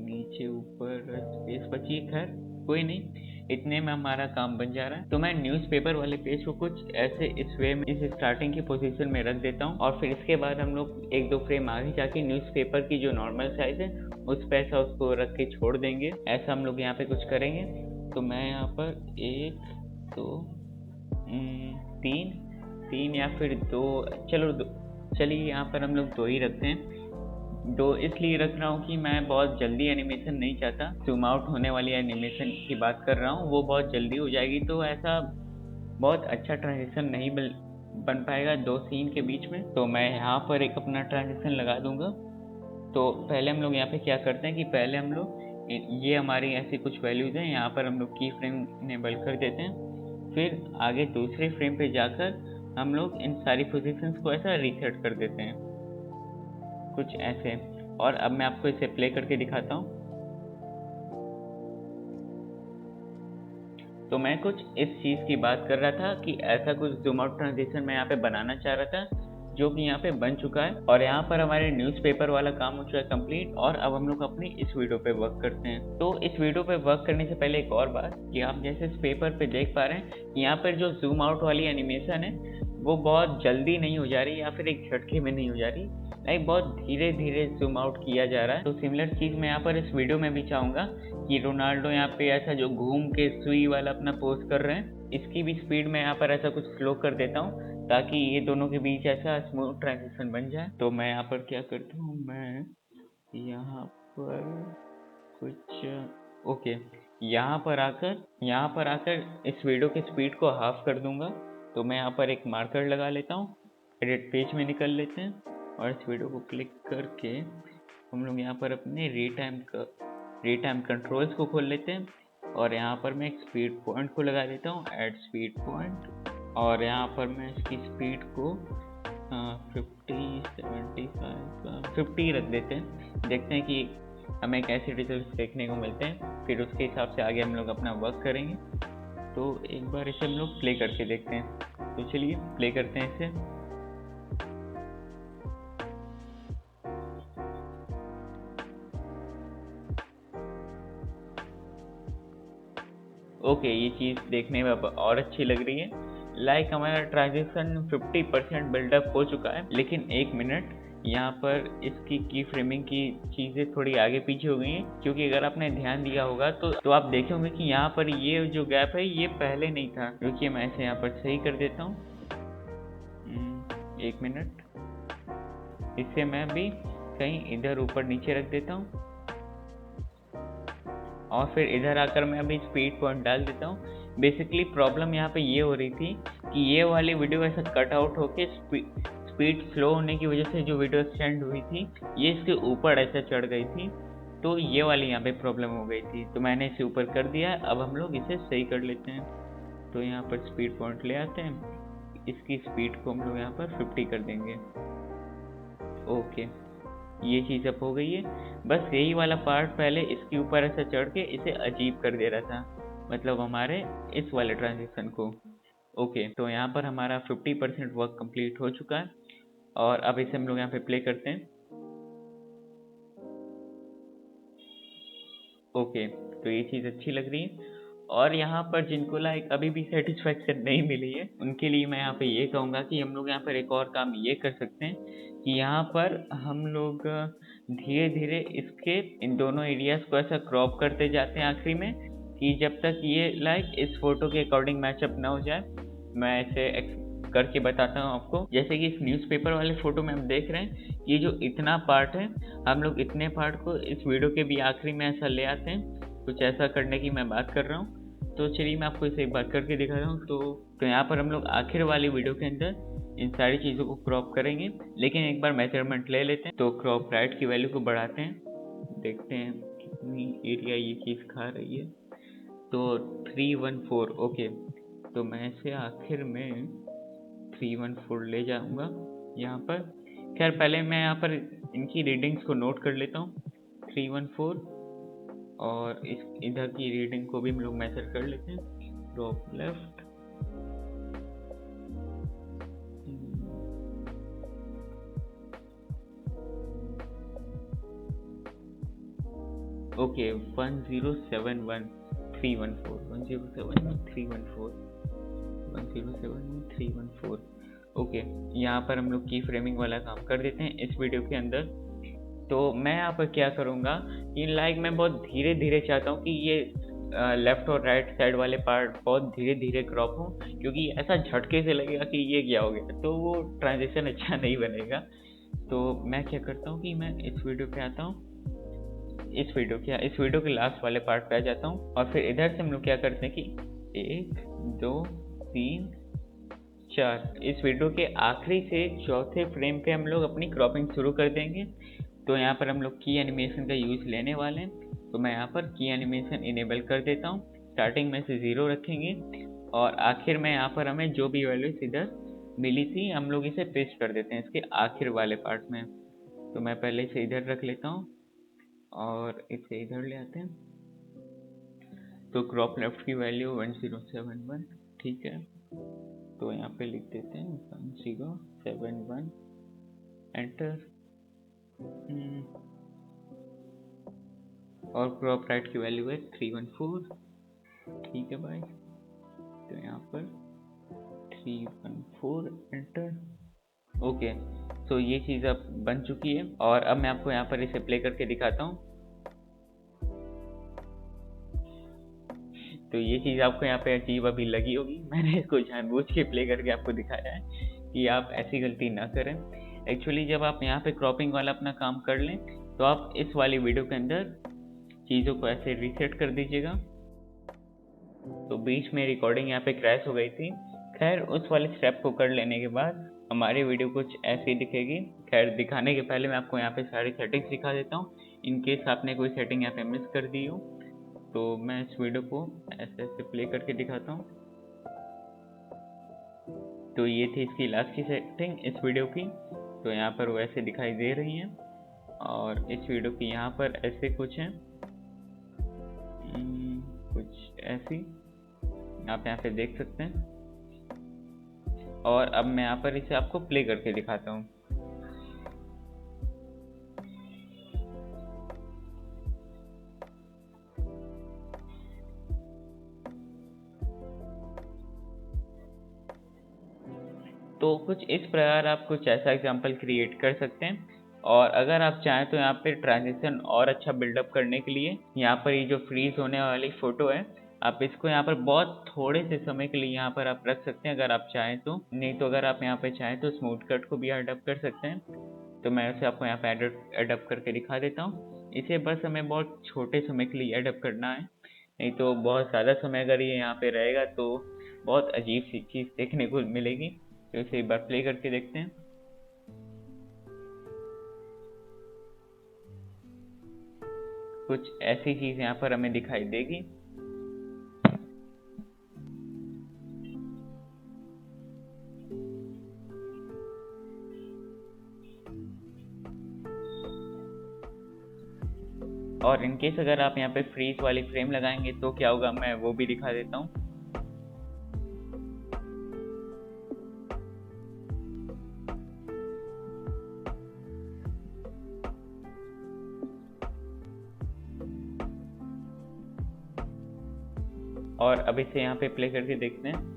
नीचे ऊपर स्पेस बची, खैर कोई नहीं, इतने में हमारा काम बन जा रहा है। तो मैं न्यूज़पेपर वाले पेज को कुछ ऐसे इस वे में इस स्टार्टिंग की पोजीशन में रख देता हूँ, और फिर इसके बाद हम लोग 1-2 फ्रेम आगे जाके न्यूज़पेपर की जो नॉर्मल साइज है उस पर ऐसा उसको रख के छोड़ देंगे। ऐसा हम लोग यहाँ पे कुछ करेंगे। तो मैं यहाँ पर 1 2 3 या फिर 2, चलिए यहाँ पर हम लोग 2 ही रखते हैं। 2 इसलिए रख रहा हूँ कि मैं बहुत जल्दी एनिमेशन नहीं चाहता, जूम आउट होने वाली एनिमेशन की बात कर रहा हूँ, वो बहुत जल्दी हो जाएगी, तो ऐसा बहुत अच्छा ट्रांजिशन नहीं बन पाएगा 2 सीन के बीच में। तो मैं यहाँ पर एक अपना ट्रांजिशन लगा दूंगा। तो पहले हम लोग यहाँ पे क्या करते हैं कि पहले हम लोग ये हमारी ऐसी कुछ वैल्यूज हैं, यहाँ पर हम लोग की फ्रेम इनेबल कर देते हैं। फिर आगे दूसरे फ्रेम पे जाकर हम लोग इन सारी पोजीशंस को ऐसा रीसेट कर देते हैं कुछ ऐसे। और अब मैं आपको इसे प्ले करके दिखाता हूँ। तो मैं कुछ इस चीज़ की बात कर रहा था कि ऐसा कुछ जूम आउट ट्रांजिशन मैं यहाँ पे बनाना चाह रहा था, जो कि यहाँ पे बन चुका है। और यहाँ पर हमारे न्यूज़पेपर वाला काम हो चुका है कंप्लीट, और अब हम लोग अपनी इस वीडियो पे वर्क करते हैं। तो इस वीडियो पे वर्क करने से पहले एक और बात कि आप जैसे इस पेपर पे देख पा रहे हैं कि यहाँ पर जो जूम आउट वाली एनिमेशन है वो बहुत जल्दी नहीं हो जा रही, या फिर एक झटके में नहीं हो जा रही, लाइक बहुत धीरे धीरे जूम आउट किया जा रहा है। तो सिमिलर चीज़ मैं यहाँ पर इस वीडियो में भी चाहूँगा कि रोनाल्डो यहाँ पे ऐसा जो घूम के सुई वाला अपना पोज कर रहे हैं, इसकी भी स्पीड में यहाँ पर ऐसा कुछ स्लो कर देता हूँ ताकि ये दोनों के बीच ऐसा स्मूथ ट्रांजिशन बन जाए। तो मैं यहाँ पर क्या करता हूँ, मैं यहाँ पर कुछ ओके, यहाँ पर आकर इस वीडियो की स्पीड को हाफ कर दूंगा। तो मैं यहाँ पर एक मार्कर लगा लेता हूँ, एडिट पेज में निकल लेते हैं, और इस वीडियो को क्लिक करके हम लोग यहाँ पर अपने रीटाइम कंट्रोल्स को खोल लेते हैं, और यहाँ पर मैं एक स्पीड पॉइंट को लगा देता हूँ, ऐड स्पीड पॉइंट। और यहाँ पर मैं इसकी स्पीड को 50 रख देते हैं। देखते हैं कि हमें कैसे रिजल्ट देखने को मिलते हैं, फिर उसके हिसाब से आगे हम लोग अपना वर्क करेंगे। तो एक बार इसे हम लोग प्ले करके देखते हैं। तो चलिए प्ले करते हैं इसे। ओके, ये चीज़ देखने में अब और अच्छी लग रही है। लाइक हमारा ट्रांजेक्शन 50% बिल्डअप हो चुका है, लेकिन एक मिनट, यहाँ पर इसकी की फ्रेमिंग की चीज़ें थोड़ी आगे पीछे हो गई हैं, क्योंकि अगर आपने ध्यान दिया होगा तो आप देखे होंगे कि यहाँ पर ये जो गैप है ये पहले नहीं था। रुकिए, मैं इसे यहाँ पर सही कर देता हूँ। एक मिनट, इसे मैं भी कहीं इधर ऊपर नीचे रख देता हूँ और फिर इधर आकर मैं अभी स्पीड पॉइंट डाल देता हूँ। बेसिकली प्रॉब्लम यहाँ पे ये हो रही थी कि ये वाली वीडियो ऐसा कट आउट होके स्पीड स्लो होने की वजह से जो वीडियो सेंड हुई थी ये इसके ऊपर ऐसा चढ़ गई थी, तो ये वाली यहाँ पे प्रॉब्लम हो गई थी, तो मैंने इसे ऊपर कर दिया। अब हम लोग इसे सही कर लेते हैं। तो यहाँ पर स्पीड पॉइंट ले आते हैं, इसकी स्पीड को हम लोग यहाँ पर 50 कर देंगे। ओके, ये चीज़ अब हो गई है। बस यही वाला पार्ट पहले इसके ऊपर ऐसा चढ़ के इसे अजीब कर दे रहा था, मतलब हमारे इस वाले ट्रांजेक्शन को। ओके, तो यहाँ पर हमारा 50% वर्क कंप्लीट हो चुका है और अब इसे हम लोग यहाँ पे प्ले करते हैं। ओके, तो ये चीज़ अच्छी लग रही है। और यहाँ पर जिनको लाइक अभी भी सेटिस्फेक्शन नहीं मिली है उनके लिए मैं यहाँ पे ये कहूँगा कि हम लोग यहाँ पर एक और काम ये कर सकते हैं कि यहाँ पर हम लोग धीरे धीरे इसके इन दोनों एरियाज को ऐसा क्रॉप करते जाते हैं आखिरी में, कि जब तक ये लाइक इस फोटो के अकॉर्डिंग मैचअप ना हो जाए। मैं इसे करके बताता हूँ आपको। जैसे कि इस न्यूज़पेपर वाले फोटो में हम देख रहे हैं, ये जो इतना पार्ट है, हम लोग इतने पार्ट को इस वीडियो के भी आखिरी में ऐसा ले आते हैं। कुछ ऐसा करने की मैं बात कर रहा हूँ। तो चलिए मैं आपको इसे एक बार करके दिखा रहा हूँ। तो यहाँ पर हम लोग आखिर वाली वीडियो के अंदर इन सारी चीज़ों को क्रॉप करेंगे, लेकिन एक बार मेजरमेंट ले लेते हैं। तो क्रॉप राइट की वैल्यू को बढ़ाते हैं, देखते हैं कितनी एरिया ये चीज़ खा रही है। तो 314। ओके, तो मैं इसे आखिर में 314 ले जाऊँगा यहाँ पर। खैर पहले मैं यहाँ पर इनकी रीडिंग्स को नोट कर लेता हूँ, 314, और इस इधर की रीडिंग को भी हम लोग मेजर कर लेते हैं। Drop left, okay, 1071 314, 1071 314, 1071 314। ओके, यहाँ पर हम लोग की फ्रेमिंग वाला काम कर देते हैं इस वीडियो के अंदर। तो मैं यहाँ पर क्या करूँगा कि लाइक मैं बहुत धीरे धीरे चाहता हूँ कि ये लेफ़्ट और राइट साइड वाले पार्ट बहुत धीरे धीरे क्रॉप हो, क्योंकि ऐसा झटके से लगेगा कि ये क्या हो गया, तो वो ट्रांजिशन अच्छा नहीं बनेगा। तो मैं क्या करता हूँ कि मैं इस वीडियो पे आता हूँ, इस वीडियो के लास्ट वाले पार्ट पे आ जाता हूँ, और फिर इधर से हम लोग क्या करते हैं कि 1 2 3 4 इस वीडियो के आखिरी से चौथे फ्रेम पे हम लोग अपनी क्रॉपिंग शुरू कर देंगे। तो यहाँ पर हम लोग की एनिमेशन का यूज़ लेने वाले हैं, तो मैं यहाँ पर की एनिमेशन इनेबल कर देता हूँ। स्टार्टिंग में से 0 रखेंगे और आखिर में यहाँ पर हमें जो भी वैल्यूज इधर मिली थी हम लोग इसे पेस्ट कर देते हैं इसके आखिर वाले पार्ट में। तो मैं पहले इसे इधर रख लेता हूँ और इसे इधर ले आते हैं। तो क्रॉप लेफ्ट की वैल्यू 1071, ठीक है। तो यहाँ पे लिख देते हैं 1071, एंटर। और क्रॉप राइट की वैल्यू है 314, ठीक है भाई। तो यहाँ पर 314, एंटर। ओके, तो ये चीज़ अब बन चुकी है और अब मैं आपको यहाँ पर इसे प्ले करके दिखाता हूँ। तो ये चीज़ आपको यहाँ पे अजीब अभी लगी होगी, मैंने इसको जानबूझ के प्ले करके आपको दिखाया है कि आप ऐसी गलती ना करें। एक्चुअली जब आप यहाँ पे क्रॉपिंग वाला अपना काम कर लें तो आप इस वाली वीडियो के अंदर चीज़ों को ऐसे रीसेट कर दीजिएगा। तो बीच में रिकॉर्डिंग यहाँ पे क्रैश हो गई थी। खैर उस वाले स्टेप को कर लेने के बाद हमारी वीडियो कुछ ऐसी दिखेगी। खैर दिखाने के पहले मैं आपको यहाँ पे सारी सेटिंग्स दिखा देता हूँ, इन केस आपने कोई सेटिंग यहाँ पे मिस कर दी हो। तो मैं इस वीडियो को ऐसे ऐसे प्ले करके दिखाता हूँ। तो ये थी इसकी लास्ट की सेटिंग इस वीडियो की, तो यहाँ पर वो ऐसे दिखाई दे रही हैं, और इस वीडियो की यहाँ पर ऐसे कुछ हैं, कुछ ऐसी आप यहाँ पे देख सकते हैं। और अब मैं यहाँ पर इसे आपको प्ले करके दिखाता हूँ। तो कुछ इस प्रकार आप कुछ ऐसा एग्जाम्पल क्रिएट कर सकते हैं। और अगर आप चाहें तो यहाँ पे ट्रांजिशन और अच्छा बिल्डअप करने के लिए यहाँ पर ये जो फ्रीज होने वाली फ़ोटो है, आप इसको यहाँ पर बहुत थोड़े से समय के लिए यहाँ पर आप रख सकते हैं अगर आप चाहें तो। नहीं तो अगर आप यहाँ पे चाहें तो स्मूथ कट को भी अडॉप्ट कर सकते हैं। तो मैं उसे आपको यहाँ पे अडॉप्ट करके दिखा देता हूँ। इसे बस हमें बहुत छोटे समय के लिए अडॉप्ट करना है, नहीं तो बहुत ज़्यादा समय अगर ये यहाँ पे रहेगा तो बहुत अजीब सी चीज़ देखने को मिलेगी। तो इसे एक बार प्ले करके देखते हैं। कुछ ऐसी चीज़ यहाँ पर हमें दिखाई देगी। और इनकेस अगर आप यहाँ पे फ्रीज वाली फ्रेम लगाएंगे तो क्या होगा, मैं वो भी दिखा देता हूँ। और अब इसे यहाँ पे प्ले करके देखते हैं।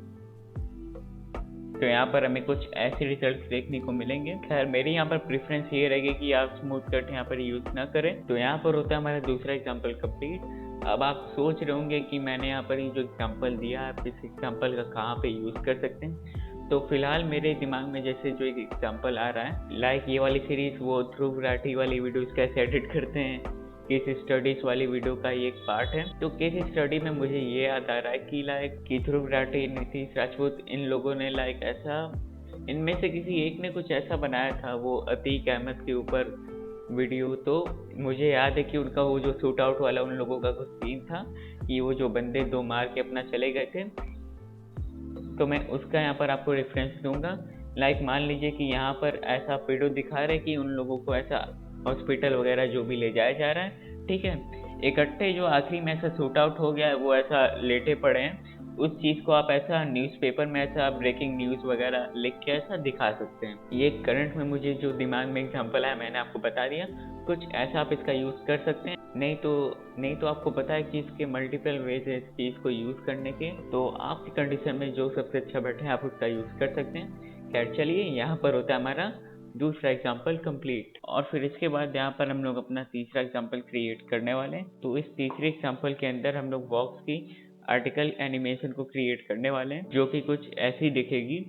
तो यहाँ पर हमें कुछ ऐसे रिजल्ट्स देखने को मिलेंगे। खैर मेरी यहाँ पर प्रेफरेंस ये रहेगी कि आप स्मूथ कट यहाँ पर यूज़ ना करें। तो यहाँ पर होता है हमारा दूसरा एग्जाम्पल कंप्लीट। अब आप सोच रहे होंगे कि मैंने यहाँ पर ये जो एग्जाम्पल दिया आप इस एग्जाम्पल का कहाँ पे यूज़ कर सकते हैं। तो फिलहाल मेरे दिमाग में जैसे जो एक एग्जाम्पल आ रहा है, लाइक ये वाली सीरीज़ वो ध्रुव राठी वाली वीडियोज़ कैसे एडिट करते हैं, केस स्टडीज वाली वीडियो का ये एक पार्ट है। तो केस स्टडी में मुझे ये याद आ रहा है कि लाइक कि ध्रुव राठी, नीतीश राजपूत, इन लोगों ने लाइक ऐसा, इनमें से किसी एक ने कुछ ऐसा बनाया था वो अतीक अहमद के ऊपर वीडियो। तो मुझे याद है कि उनका वो जो शूट आउट वाला उन लोगों का कुछ सीन था कि वो जो बंदे दो मार के अपना चले गए थे। तो मैं उसका यहाँ पर आपको रेफरेंस दूंगा। लाइक मान लीजिए कि यहाँ पर ऐसा वीडियो दिखा रहे कि उन लोगों को ऐसा हॉस्पिटल वगैरह जो भी ले जाया जा रहा है, ठीक है, इकट्ठे जो आखिरी में ऐसा शूट आउट हो गया है वो ऐसा लेटे पड़े हैं। उस चीज़ को आप ऐसा न्यूज़पेपर में ऐसा ब्रेकिंग न्यूज़ वगैरह लिख के ऐसा दिखा सकते हैं। ये करंट में मुझे जो दिमाग में एग्जाम्पल है मैंने आपको बता दिया। कुछ ऐसा आप इसका यूज़ कर सकते हैं। नहीं तो आपको पता है कि इसके मल्टीपल वेज है इस चीज़ को यूज़ करने के। तो आपकी कंडीशन में जो सबसे अच्छा बैठे आप उसका यूज़ कर सकते हैं। खैर चलिए, यहाँ पर होता है हमारा दूसरा एग्जाम्पल कंप्लीट। और फिर इसके बाद यहाँ पर हम लोग अपना तीसरा एग्जाम्पल क्रिएट करने वाले हैं। तो इस तीसरे एग्जाम्पल के अंदर हम लोग बॉक्स की आर्टिकल एनिमेशन को क्रिएट करने वाले हैं, जो कि कुछ ऐसी दिखेगी।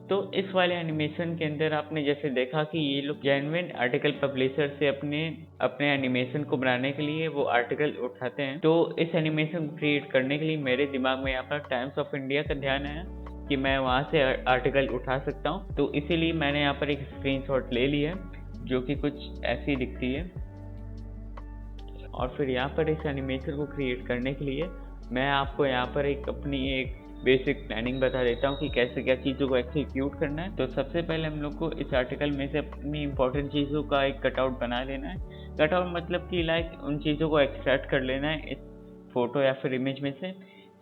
तो इस वाले एनिमेशन के अंदर आपने जैसे देखा कि ये लोग जेन्युइन आर्टिकल पब्लिशर से अपने एनिमेशन को बनाने के लिए वो आर्टिकल उठाते हैं। तो इस एनिमेशन को क्रिएट करने के लिए मेरे दिमाग में यहाँ पर टाइम्स ऑफ इंडिया का ध्यान है कि मैं वहाँ से आर्टिकल उठा सकता हूँ। तो इसीलिए मैंने यहाँ पर एक स्क्रीनशॉट ले लिया है जो कि कुछ ऐसी दिखती है। और फिर यहाँ पर इस एनिमेशन को क्रिएट करने के लिए मैं आपको यहाँ पर अपनी एक बेसिक प्लानिंग बता देता हूँ कि कैसे क्या चीज़ों को एक्सिक्यूट करना है। तो सबसे पहले हम लोग को इस आर्टिकल में से अपनी इंपॉर्टेंट चीज़ों का एक कटआउट बना लेना है। कटआउट मतलब कि लाइक उन चीज़ों को एक्सट्रैक्ट कर लेना है इस फोटो या फिर इमेज में से।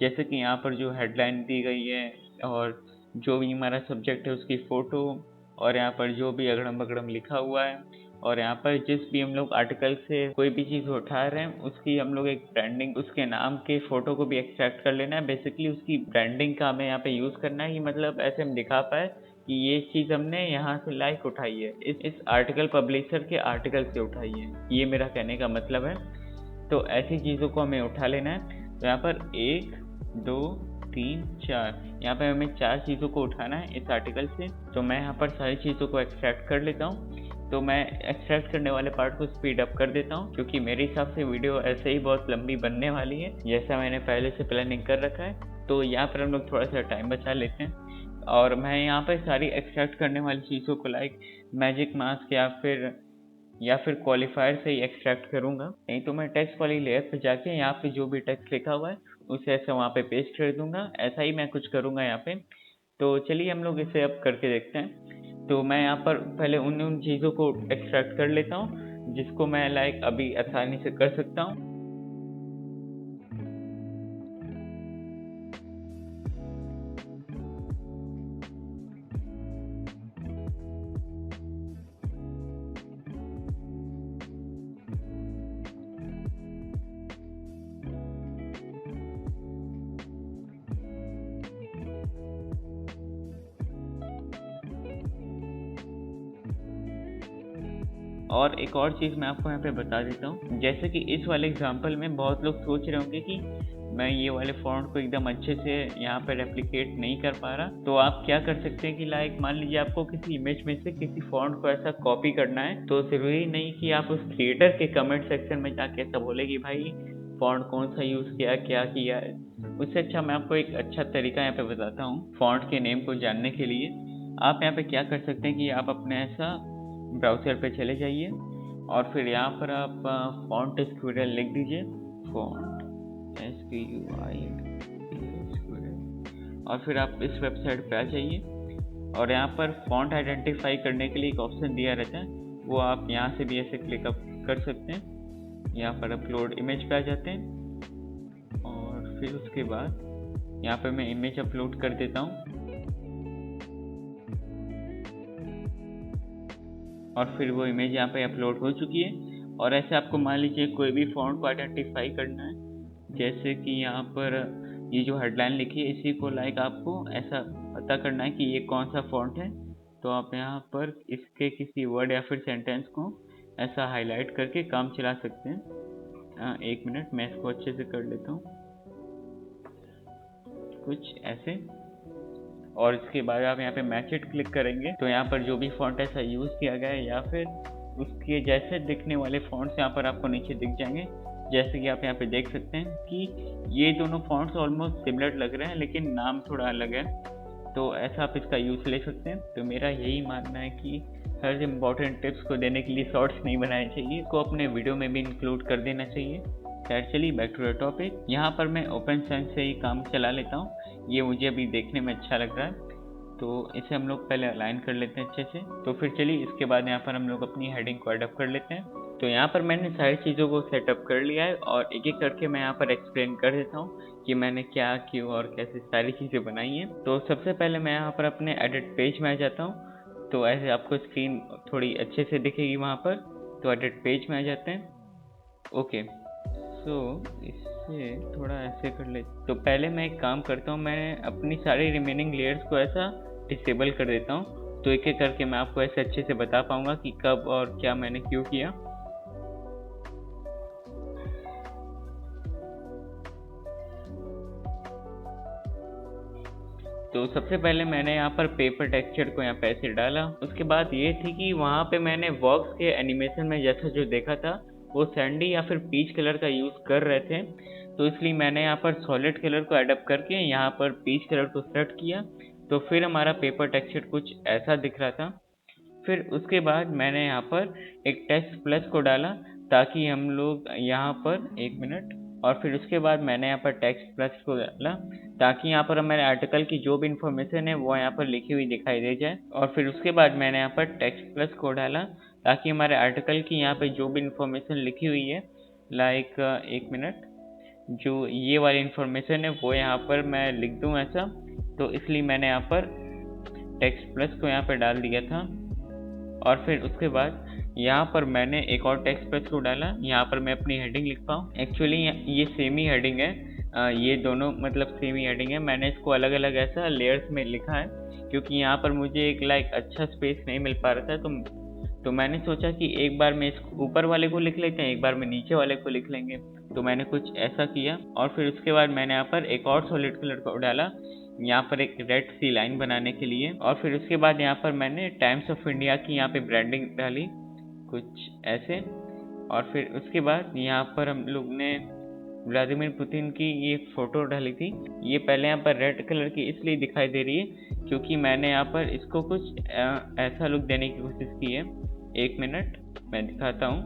जैसे कि यहाँ पर जो हेडलाइन दी गई है और जो भी हमारा सब्जेक्ट है उसकी फ़ोटो, और यहाँ पर जो भी अगड़म बगड़म लिखा हुआ है, और यहाँ पर जिस भी हम लोग आर्टिकल से कोई भी चीज़ उठा रहे हैं उसकी हम लोग एक ब्रांडिंग, उसके नाम के फ़ोटो को भी एक्सट्रैक्ट कर लेना है। बेसिकली उसकी ब्रांडिंग का हमें यहाँ पे यूज़ करना है कि मतलब ऐसे हम दिखा पाए कि ये चीज़ हमने यहाँ से लाइक उठाई है, इस आर्टिकल पब्लिशर के आर्टिकल से उठाई है। ये मेरा कहने का मतलब है। तो ऐसी चीज़ों को हमें उठा लेना है। तो यहाँ पर 1 2 3 4, यहाँ पे हमें 4 चीज़ों को उठाना है इस आर्टिकल से। तो मैं यहाँ पर सारी चीज़ों को एक्सट्रैक्ट कर लेता हूँ। तो मैं एक्सट्रैक्ट करने वाले पार्ट को स्पीड अप कर देता हूँ क्योंकि मेरे हिसाब से वीडियो ऐसे ही बहुत लंबी बनने वाली है जैसा मैंने पहले से प्लानिंग कर रखा है। तो यहाँ पर हम लोग थोड़ा सा टाइम बचा लेते हैं और मैं यहाँ पर सारी एक्सट्रैक्ट करने वाली चीज़ों को लाइक मैजिक मास्क या फिर क्वालिफायर से ही एक्सट्रैक्ट करूँगा। नहीं तो मैं टेक्स्ट वाली लेयर पे जाके यहाँ पे जो भी टेक्स्ट लिखा हुआ है उसे ऐसे वहाँ पे पेस्ट कर दूँगा। ऐसा ही मैं कुछ करूँगा यहाँ पे। तो चलिए हम लोग इसे अब करके देखते हैं। तो मैं यहाँ पर पहले उन चीज़ों को एक्सट्रैक्ट कर लेता हूँ जिसको मैं लाइक अभी आसानी से कर सकता हूँ। और एक और चीज़ मैं आपको यहाँ पे बता देता हूँ, जैसे कि इस वाले एग्जांपल में बहुत लोग सोच रहे होंगे कि मैं ये वाले फॉन्ट को एकदम अच्छे से यहाँ पे रेप्लिकेट नहीं कर पा रहा, तो आप क्या कर सकते हैं कि लाइक मान लीजिए आपको किसी इमेज में से किसी फॉन्ट को ऐसा कॉपी करना है, तो ज़रूरी नहीं कि आप उस क्रिएटर के कमेंट सेक्शन में जाके ऐसा बोले कि भाई फॉन्ट कौन सा यूज़ किया, क्या किया है। उससे अच्छा मैं आपको एक अच्छा तरीका यहाँ पे बताता हूँ फॉन्ट के नेम को जानने के लिए। आप यहाँ पे क्या कर सकते हैं कि आप अपने ऐसा ब्राउज़र पे चले जाइए और फिर यहाँ पर आप फॉन्ट स्क्विरल लिख दीजिए, फॉन्ट SQUI और फिर आप इस वेबसाइट पे आ जाइए और यहाँ पर फॉन्ट आइडेंटिफाई करने के लिए एक ऑप्शन दिया रहता है, वो आप यहाँ से भी ऐसे क्लिक अप कर सकते हैं। यहाँ पर अपलोड इमेज पे आ जाते हैं और फिर उसके बाद यहाँ पर मैं इमेज अपलोड कर देता हूँ और फिर वो इमेज यहाँ पे अपलोड हो चुकी है। और ऐसे आपको मान लीजिए कोई भी फॉन्ट को आइडेंटिफाई करना है, जैसे कि यहाँ पर ये जो हेडलाइन लिखी है इसी को लाइक आपको ऐसा पता करना है कि ये कौन सा फॉन्ट है, तो आप यहाँ पर इसके किसी वर्ड या फिर सेंटेंस को ऐसा हाईलाइट करके काम चला सकते हैं। एक मिनट मैं इसको अच्छे से कर लेता हूँ, कुछ ऐसे। और इसके बाद आप यहाँ पे मैच इट क्लिक करेंगे तो यहाँ पर जो भी फॉन्ट ऐसा यूज़ किया गया है या फिर उसके जैसे दिखने वाले फॉन्ट्स यहाँ पर आपको नीचे दिख जाएंगे। जैसे कि आप यहाँ पे देख सकते हैं कि ये दोनों फॉन्ट्स ऑलमोस्ट सिमिलर लग रहे हैं लेकिन नाम थोड़ा अलग है, तो ऐसा आप इसका यूज़ ले सकते हैं। तो मेरा यही मानना है कि हर इम्पॉर्टेंट टिप्स को देने के लिए शॉर्ट्स नहीं बनाने चाहिए, इसको अपने वीडियो में भी इंक्लूड कर देना चाहिए। खैर चलिए बैक टू द टॉपिक। यहाँ पर मैं ओपन सेंस से ही काम चला लेता हूँ, ये मुझे अभी देखने में अच्छा लग रहा है, तो इसे हम लोग पहले अलाइन कर लेते हैं अच्छे से। तो फिर चलिए इसके बाद यहाँ पर हम लोग अपनी हेडिंग को एडअप कर लेते हैं। तो यहाँ पर मैंने सारी चीज़ों को सेटअप कर लिया है और एक एक करके मैं यहाँ पर एक्सप्लेन कर देता हूँ कि मैंने क्या क्यों और कैसे सारी चीज़ें बनाई हैं। तो सबसे पहले मैं यहाँ पर अपने एडिट पेज में आ जाता हूँ, तो ऐसे आपको स्क्रीन थोड़ी अच्छे से दिखेगी वहाँ पर। तो एडिट पेज में आ जाते हैं। ओके, सो इससे थोड़ा ऐसे कर ले। तो पहले मैं एक काम करता हूँ, मैं अपनी सारी रिमेनिंग लेयर्स को ऐसा डिसेबल कर देता हूँ, तो एक एक करके मैं आपको ऐसे अच्छे से बता पाऊंगा कि कब और क्या मैंने क्यों किया। तो सबसे पहले मैंने यहाँ पर पेपर टेक्सचर को यहाँ पे ऐसे डाला। उसके बाद ये थी कि वहाँ पे मैंने वॉक्स के एनिमेशन में जैसा जो देखा था वो सैंडी या फिर पीच कलर का यूज़ कर रहे थे, तो इसलिए मैंने यहाँ पर सॉलिड कलर को एडप्ट करके यहाँ पर पीच कलर को सेट किया। तो फिर हमारा पेपर टेक्सचर कुछ ऐसा दिख रहा था। फिर उसके बाद मैंने यहाँ पर एक टेक्स्ट प्लस को डाला ताकि हम लोग यहाँ पर एक मिनट, और फिर उसके बाद मैंने यहाँ पर टेक्स्ट प्लस को डाला ताकि यहाँ पर हमारे आर्टिकल की जो भी इंफॉर्मेशन है वो यहाँ पर लिखी हुई दिखाई दे जाए। और फिर उसके बाद मैंने यहाँ पर टेक्स्ट प्लस को डाला ताकि हमारे आर्टिकल की यहाँ पे जो भी इंफॉर्मेशन लिखी हुई है, लाइक एक मिनट, जो ये वाली इंफॉर्मेशन है वो यहाँ पर मैं लिख दूँ ऐसा। तो इसलिए मैंने यहाँ पर टेक्स्ट प्लस को यहाँ पर डाल दिया था। और फिर उसके बाद यहाँ पर मैंने एक और टेक्स्ट प्लस को डाला, यहाँ पर मैं अपनी हेडिंग लिख पाऊँ। एक्चुअली ये सेम ही हेडिंग है, ये दोनों मतलब सेम ही हेडिंग है। मैंने इसको अलग अलग ऐसा लेयर्स में लिखा है क्योंकि यहाँ पर मुझे एक लाइक अच्छा स्पेस नहीं मिल पा रहा था, तो मैंने सोचा कि एक बार में इस ऊपर वाले को लिख लेते हैं, एक बार में नीचे वाले को लिख लेंगे। तो मैंने कुछ ऐसा किया और फिर उसके बाद मैंने यहाँ पर एक और सॉलिड कलर को डाला यहाँ पर एक रेड सी लाइन बनाने के लिए। और फिर उसके बाद यहाँ पर मैंने टाइम्स ऑफ इंडिया की यहाँ पे ब्रांडिंग डाली कुछ ऐसे। और फिर उसके बाद यहाँ पर हम लोग ने व्लादिमीर पुतिन की ये फ़ोटो डाली थी। ये पहले यहाँ पर रेड कलर की इसलिए दिखाई दे रही है क्योंकि मैंने यहाँ पर इसको कुछ ऐसा लुक देने की कोशिश की है। एक मिनट मैं दिखाता हूँ।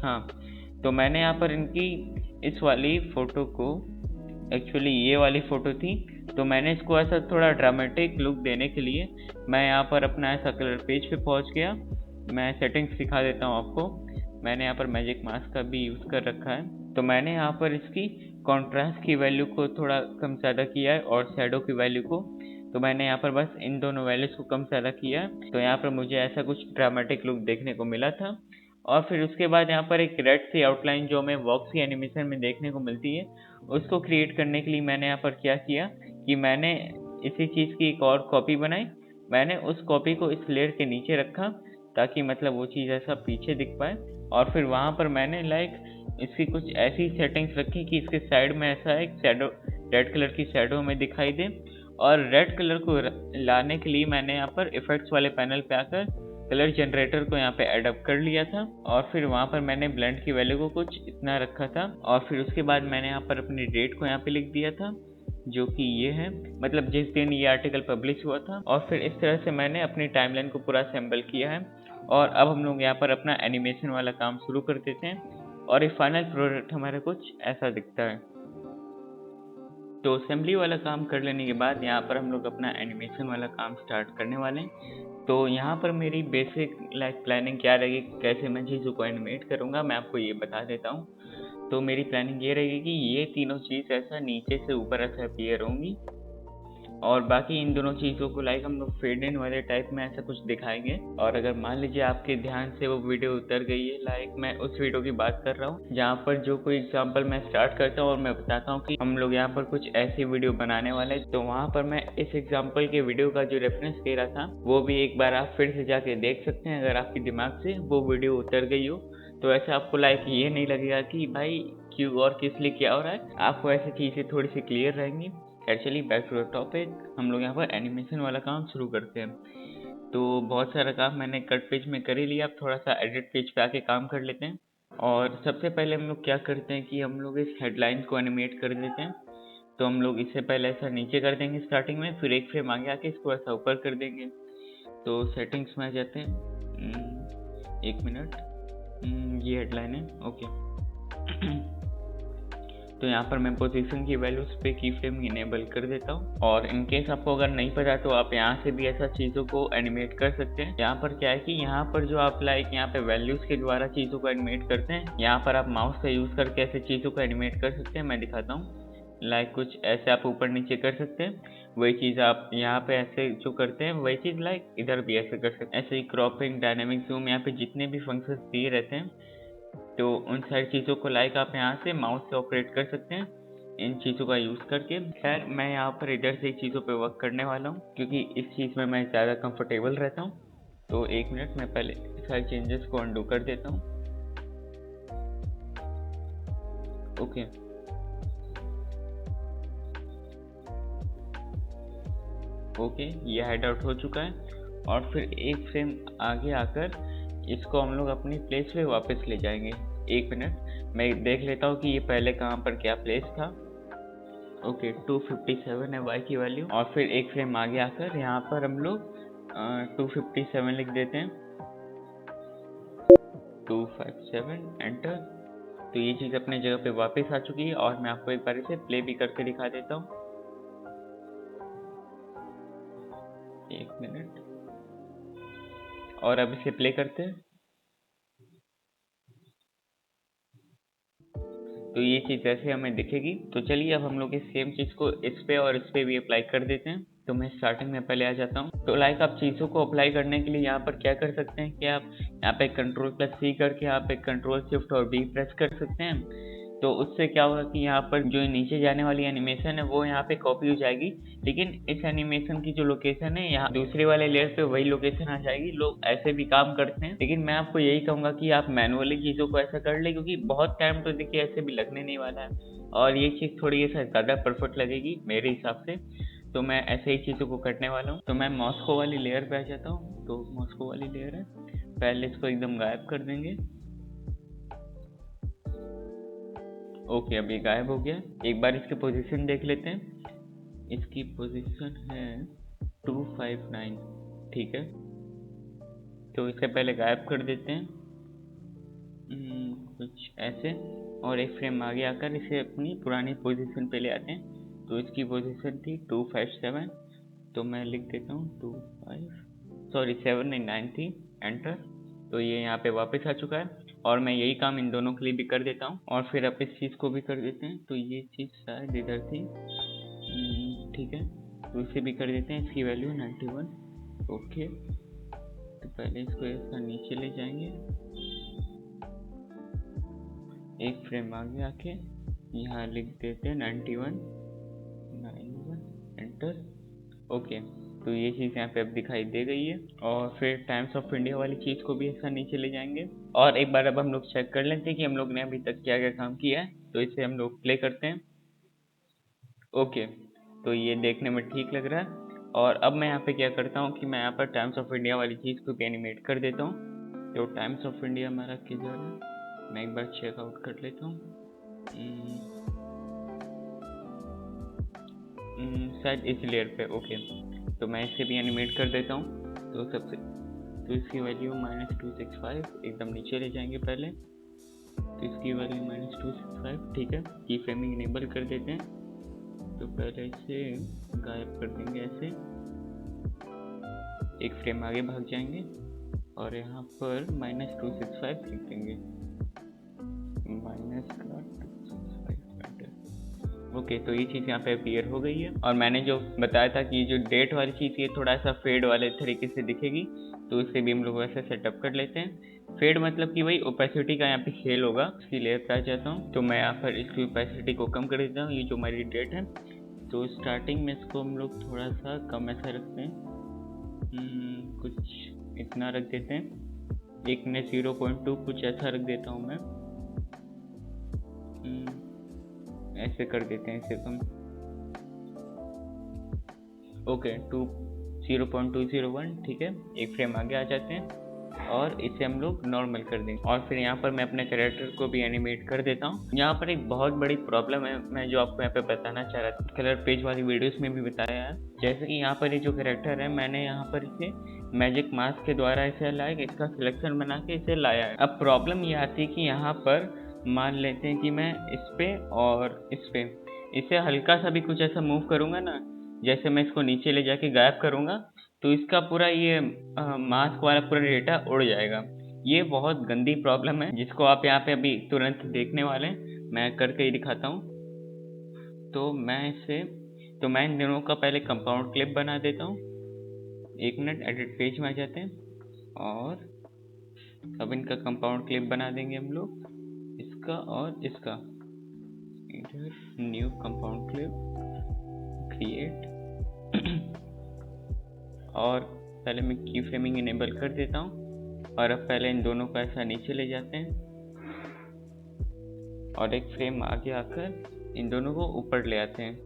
हाँ, तो मैंने यहाँ पर इनकी इस वाली फ़ोटो को, एक्चुअली ये वाली फ़ोटो थी, तो मैंने इसको ऐसा थोड़ा ड्रामेटिक लुक देने के लिए मैं यहाँ पर अपना ऐसा कलर पेज पे पहुँच गया। मैं सेटिंग्स दिखा देता हूँ आपको। मैंने यहाँ पर मैजिक मास्क का भी यूज़ कर रखा है। तो मैंने यहाँ पर इसकी कॉन्ट्रास्ट की वैल्यू को थोड़ा कम ज़्यादा किया है और शैडो की वैल्यू को, तो मैंने यहाँ पर बस इन दोनों वैल्यूज़ को कम ज़्यादा किया है। तो यहाँ पर मुझे ऐसा कुछ ड्रामेटिक लुक देखने को मिला था। और फिर उसके बाद यहाँ पर एक रेड सी आउटलाइन जो हमें वॉक्स की एनिमेशन में देखने को मिलती है, उसको क्रिएट करने के लिए मैंने यहाँ पर क्या किया कि मैंने इसी चीज़ की एक और कॉपी बनाई। मैंने उस कॉपी को इस लेयर के नीचे रखा ताकि मतलब वो चीज़ ऐसा पीछे दिख पाए। और फिर वहाँ पर मैंने लाइक इसकी कुछ ऐसी सेटिंग्स रखी कि इसके साइड में ऐसा एक शैडो, रेड कलर की शैडो हमें दिखाई दे। और रेड कलर को लाने के लिए मैंने यहाँ पर इफेक्ट्स वाले पैनल पे आकर कलर जनरेटर को यहाँ पे एडअप कर लिया था। और फिर वहाँ पर मैंने ब्लेंड की वैल्यू को कुछ इतना रखा था। और फिर उसके बाद मैंने यहाँ पर अपनी डेट को यहाँ पे लिख दिया था, जो कि ये है, मतलब जिस दिन ये आर्टिकल पब्लिश हुआ था। और फिर इस तरह से मैंने अपनी टाइमलाइन को पूरा असेंबल किया है। और अब हम लोग यहाँ पर अपना एनिमेशन वाला काम शुरू कर देते हैं। और ये फाइनल प्रोडक्ट हमारा कुछ ऐसा दिखता है। तो असेंबली वाला काम कर लेने के बाद यहाँ पर हम लोग अपना एनिमेशन वाला काम स्टार्ट करने वाले हैं। तो यहाँ पर मेरी बेसिक लाइक प्लानिंग क्या रहेगी, कैसे मैं चीज़ों को एनिमेट करूँगा, मैं आपको ये बता देता हूँ। तो मेरी प्लानिंग ये रहेगी कि ये तीनों चीज़ ऐसा नीचे से ऊपर ऐसा अपीयर होंगी, और बाकी इन दोनों चीज़ों को लाइक हम लोग फेड इन वाले टाइप में ऐसा कुछ दिखाएंगे। और अगर मान लीजिए आपके ध्यान से वो वीडियो उतर गई है, लाइक मैं उस वीडियो की बात कर रहा हूँ जहाँ पर जो कोई एग्जांपल मैं स्टार्ट करता हूँ और मैं बताता हूँ कि हम लोग यहाँ पर कुछ ऐसी वीडियो बनाने वाले हैं, तो वहाँ पर मैं इस एग्जाम्पल के वीडियो का जो रेफरेंस दे रहा था वो भी एक बार आप फिर से जाके देख सकते हैं। अगर आपके दिमाग से वो वीडियो उतर गई हो तो ऐसे आपको लाइक ये नहीं लगेगा कि भाई क्यों और किस लिए क्या हो रहा है, आपको ऐसी चीज़ें थोड़ी सी क्लियर रहेंगी। Actually back to the topic, हम लोग यहाँ पर एनिमेशन वाला काम शुरू करते हैं। तो बहुत सारा काम मैंने कट पेज में कर ही लिया, अब थोड़ा सा एडिट पेज पे आके काम कर लेते हैं। और सबसे पहले हम लोग क्या करते हैं कि हम लोग इस हेडलाइंस को एनिमेट कर देते हैं। तो हम लोग इससे पहले ऐसा नीचे कर देंगे स्टार्टिंग में, फिर एक फ्रेम आगे आके इसको ऐसा ऊपर कर देंगे। तो सेटिंग्स में आ जाते हैं, 1 मिनट, ये हेडलाइन है, ओके। तो यहाँ पर मैं पोजीशन की वैल्यूज पे की फ्रेम इनेबल कर देता हूँ। और इन केस आपको अगर नहीं पता तो आप यहाँ से भी ऐसा चीज़ों को एनिमेट कर सकते हैं। यहाँ पर क्या है कि यहाँ पर जो आप लाइक यहाँ पे वैल्यूज के द्वारा चीज़ों को एनिमेट करते हैं, यहाँ पर आप माउस का यूज़ करके ऐसे चीज़ों को एनिमेट कर सकते हैं। मैं दिखाता हूँ, लाइक कुछ ऐसे आप ऊपर नीचे कर सकते हैं। वही चीज़ आप यहाँ पे ऐसे जो करते हैं वही चीज़ लाइक इधर भी ऐसे कर सकते हैं। ऐसे ही क्रॉपिंग, डायनेमिक जूम, यहाँ पे जितने भी फंक्शंस दिए रहते हैं तो उन सारी चीज़ों को लाइक आप यहाँ से माउस से ऑपरेट कर सकते हैं इन चीज़ों का यूज़ करके। खैर मैं यहाँ पर इधर से चीज़ों पे वर्क करने वाला हूँ क्योंकि इस चीज़ में मैं ज़्यादा कंफर्टेबल रहता हूँ। तो 1 मिनट में पहले सारे चेंजेस को अंडू कर देता हूँ। ओके, ओके, ये हाइड आउट हो चुका है। और फिर एक फ्रेम आगे आकर इसको हम लोग अपनी प्लेस पे वापस ले जाएंगे। 1 मिनट मैं देख लेता हूँ कि ये पहले कहाँ पर क्या प्लेस था। ओके, 257 है वाई की वैल्यू। और फिर एक फ्रेम आगे आकर यहाँ पर हम लोग 257 लिख देते हैं, 257 एंटर। तो ये चीज़ अपने जगह पे वापस आ चुकी है। और मैं आपको एक बार इसे प्ले भी करके दिखा देता हूँ, 1 मिनट। और अब इसे प्ले करते हैं तो ये चीज़ ऐसे हमें दिखेगी। तो चलिए अब हम लोग इस सेम चीज़ को इस पे और इस पे भी अप्लाई कर देते हैं। तो मैं स्टार्टिंग में पहले आ जाता हूँ। तो लाइक आप चीज़ों को अप्लाई करने के लिए यहाँ पर क्या कर सकते हैं कि आप यहाँ पे Ctrl+C करके आप एक Ctrl+Shift और B प्रेस कर सकते हैं। तो उससे क्या होगा कि यहाँ पर जो नीचे जाने वाली एनिमेशन है वो यहाँ पे कॉपी हो जाएगी, लेकिन इस एनिमेशन की जो लोकेशन है यहाँ दूसरे वाले लेयर पे वही लोकेशन आ जाएगी। लोग ऐसे भी काम करते हैं, लेकिन मैं आपको यही कहूँगा कि आप मैनुअली चीज़ों को ऐसा कर ले, क्योंकि बहुत टाइम तो देखिए ऐसे भी लगने नहीं वाला है और ये चीज़ थोड़ी ऐसा ज़्यादा परफेक्ट लगेगी मेरे हिसाब से। तो मैं ऐसे ही चीज़ों को करने वाला हूँ। तो मैं मॉस्को वाली लेयर पे आ जाता हूँ। तो मॉस्को वाली लेयर है, पहले इसको एकदम गायब कर देंगे। ओके, अब ये गायब हो गया। एक बार इसकी पोजीशन देख लेते हैं। इसकी पोजीशन है 259, ठीक है। तो इसे पहले गायब कर देते हैं कुछ ऐसे, और एक फ्रेम आगे आकर इसे अपनी पुरानी पोजीशन पे ले आते हैं। तो इसकी पोजीशन थी 257, तो मैं लिख देता हूँ 7 नहीं 9 थी, एंटर। तो ये यहाँ पे वापस आ चुका है। और मैं यही काम इन दोनों के लिए भी कर देता हूँ। और फिर अब इस चीज़ को भी कर देते हैं। तो ये चीज़ शायद इधर थी, ठीक है। तो इसे भी कर देते हैं, इसकी वैल्यू 91, ओके। तो पहले इसको ऐसा नीचे ले जाएंगे, एक फ्रेम आगे आके यहाँ लिख देते हैं 91, एंटर, ओके। तो ये चीज़ यहाँ पे अब दिखाई दे गई है। और फिर टाइम्स ऑफ इंडिया वाली चीज़ को भी ऐसा नीचे ले जाएंगे और एक बार अब हम लोग चेक कर लेते हैं कि हम लोग ने अभी तक क्या क्या काम किया है। तो इसे हम लोग प्ले करते हैं। ओके, तो ये देखने में ठीक लग रहा है। और अब मैं यहाँ पे क्या करता हूँ कि मैं यहाँ पर टाइम्स ऑफ इंडिया वाली चीज़ को भी एनिमेट कर देता हूँ। तो टाइम्स ऑफ इंडिया हमारा किधर है, मैं एक बार चेकआउट कर लेता हूँ। शायद इस लेयर पे। ओके, तो मैं इसे भी एनिमेट कर देता हूँ। तो इसकी वैल्यू -265 एकदम नीचे ले जाएंगे पहले। तो इसकी वैल्यू -265 ठीक है। की फ्रेमिंग इनेबल कर देते हैं। तो पहले इसे गायब कर देंगे ऐसे, एक फ्रेम आगे भाग जाएंगे और यहाँ पर -265 लिख देंगे। ओके, तो ये चीज़ यहाँ पे अपीयर हो गई है। और मैंने जो बताया था कि जो डेट वाली चीज़ ये थोड़ा सा फेड वाले तरीके से दिखेगी, तो इसे भी हम लोग वैसे सेटअप कर लेते हैं। फेड मतलब कि वही ओपेसिटी का यहाँ पे खेल होगा। इसकी लेयर पे आ जाता हूँ, तो मैं यहाँ पर इसकी ओपेसिटी को कम कर देता हूँ। ये जो हमारी डेट है, तो स्टार्टिंग में इसको हम लोग थोड़ा सा कम ऐसा रखते हैं, कुछ इतना रख देते हैं। एक ने 0.2 कुछ ऐसा रख देता हूँ मैं, ऐसे कर देते हैं इसे कम। ओके, 0.201 ठीक है। एक फ्रेम आगे आ जाते हैं और इसे हम लोग नॉर्मल कर देंगे। और फिर यहाँ पर मैं अपने कैरेक्टर को भी एनिमेट कर देता हूँ। यहाँ पर एक बहुत बड़ी प्रॉब्लम है, मैं जो आपको यहाँ पे बताना चाह रहा था, कलर पेज वाली वीडियोस में भी बताया है। जैसे कि यहाँ पर ये जो कैरेक्टर है, मैंने यहाँ पर इसे मैजिक मास्क के द्वारा इसे लाया, इसका सिलेक्शन बना के इसे लाया है। अब प्रॉब्लम ये आती है कि यहाँ पर मान लेते हैं कि मैं इस पे और इस पे इसे हल्का सा भी कुछ ऐसा मूव करूँगा ना, जैसे मैं इसको नीचे ले जाके गायब करूँगा, तो इसका पूरा ये मास्क वाला पूरा डेटा उड़ जाएगा। ये बहुत गंदी प्रॉब्लम है जिसको आप यहाँ पे अभी तुरंत देखने वाले हैं। मैं करके ही दिखाता हूँ। तो मैं इन दोनों का पहले कंपाउंड क्लिप बना देता हूँ। 1 मिनट, एडिट पेज में आ जाते हैं और अब इनका कंपाउंड क्लिप बना देंगे हम लोग, इसका और इसका। इधर न्यू कंपाउंड क्लिप क्रिएट और पहले मैं की फ्रेमिंग इनेबल कर देता हूँ। और अब पहले इन दोनों को ऐसा नीचे ले जाते हैं और एक फ्रेम आगे आकर इन दोनों को ऊपर ले आते हैं।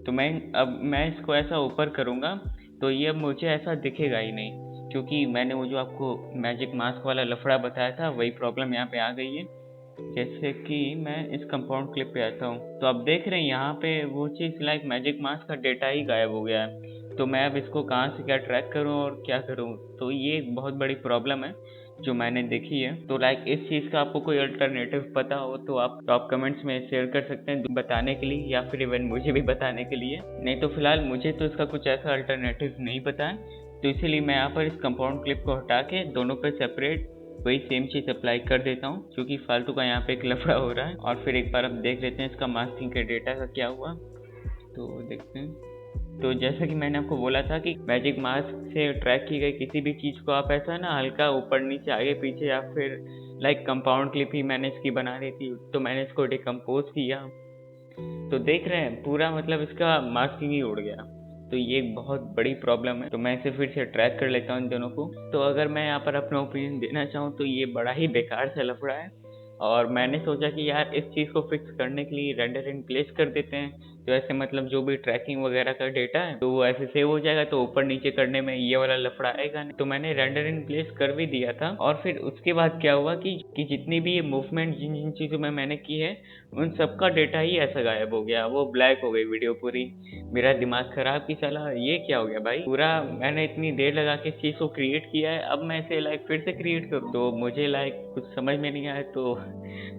तो मैं इसको ऐसा ऊपर करूँगा तो ये अब मुझे ऐसा दिखेगा ही नहीं, क्योंकि मैंने वो जो आपको मैजिक मास्क वाला लफड़ा बताया था, वही प्रॉब्लम यहाँ पे आ गई है। जैसे कि मैं इस कंपाउंड क्लिप पे आता हूँ, तो आप देख रहे हैं यहाँ पे वो चीज़ लाइक मैजिक मास्क का डेटा ही गायब हो गया है। तो मैं अब इसको कहाँ से क्या ट्रैक करूँ और क्या करूँ, तो ये एक बहुत बड़ी प्रॉब्लम है जो मैंने देखी है। तो लाइक इस चीज़ का आपको कोई अल्टरनेटिव पता हो तो आप कमेंट्स में शेयर कर सकते हैं बताने के लिए, या फिर इवन मुझे भी बताने के लिए। नहीं तो फिलहाल मुझे तो इसका कुछ ऐसा अल्टरनेटिव नहीं पता है, तो इसीलिए मैं यहाँ पर इस कंपाउंड क्लिप को हटा के दोनों पर सेपरेट वही सेम चीज़ अप्लाई कर देता हूँ, क्योंकि फालतू का यहाँ पे एक लफड़ा हो रहा है। और फिर एक बार अब देख लेते हैं इसका मास्किंग के डेटा का क्या हुआ, तो देखते हैं। तो जैसा कि मैंने आपको बोला था कि मैजिक मास्क से ट्रैक की गई किसी भी चीज़ को आप ऐसा ना हल्का ऊपर नीचे आगे पीछे या फिर लाइक कंपाउंड क्लिप ही मैंने इसकी बना दी थी, तो मैंने इसको डिकम्पोज किया, तो देख रहे हैं पूरा मतलब इसका मास्किंग ही उड़ गया। तो ये एक बहुत बड़ी प्रॉब्लम है। तो मैं इसे फिर से ट्रैक कर लेता हूँ इन दोनों को। तो अगर मैं यहाँ पर अपना ओपिनियन देना चाहूँ तो ये बड़ा ही बेकार सा लफड़ा है, और मैंने सोचा कि यार इस चीज़ को फिक्स करने के लिए रेंडर इन प्लेस कर देते हैं, तो ऐसे मतलब जो भी ट्रैकिंग वगैरह का डेटा है तो वो ऐसे सेव हो जाएगा, तो ऊपर नीचे करने में ये वाला लफड़ा आएगा नहीं। तो मैंने रेंडर इन प्लेस कर भी दिया था। और फिर उसके बाद क्या हुआ कि जितनी भी ये मूवमेंट जिन जिन चीज़ों में मैंने की है उन सबका डेटा ही ऐसा गायब हो गया, वो ब्लैक हो गई वीडियो पूरी। मेरा दिमाग खराब कि साला ये क्या हो गया भाई, पूरा मैंने इतनी देर लगा के इस चीज़ को क्रिएट किया है, अब मैं इसे लाइक फिर से क्रिएट करूँ, तो मुझे लाइक कुछ समझ में नहीं आया। तो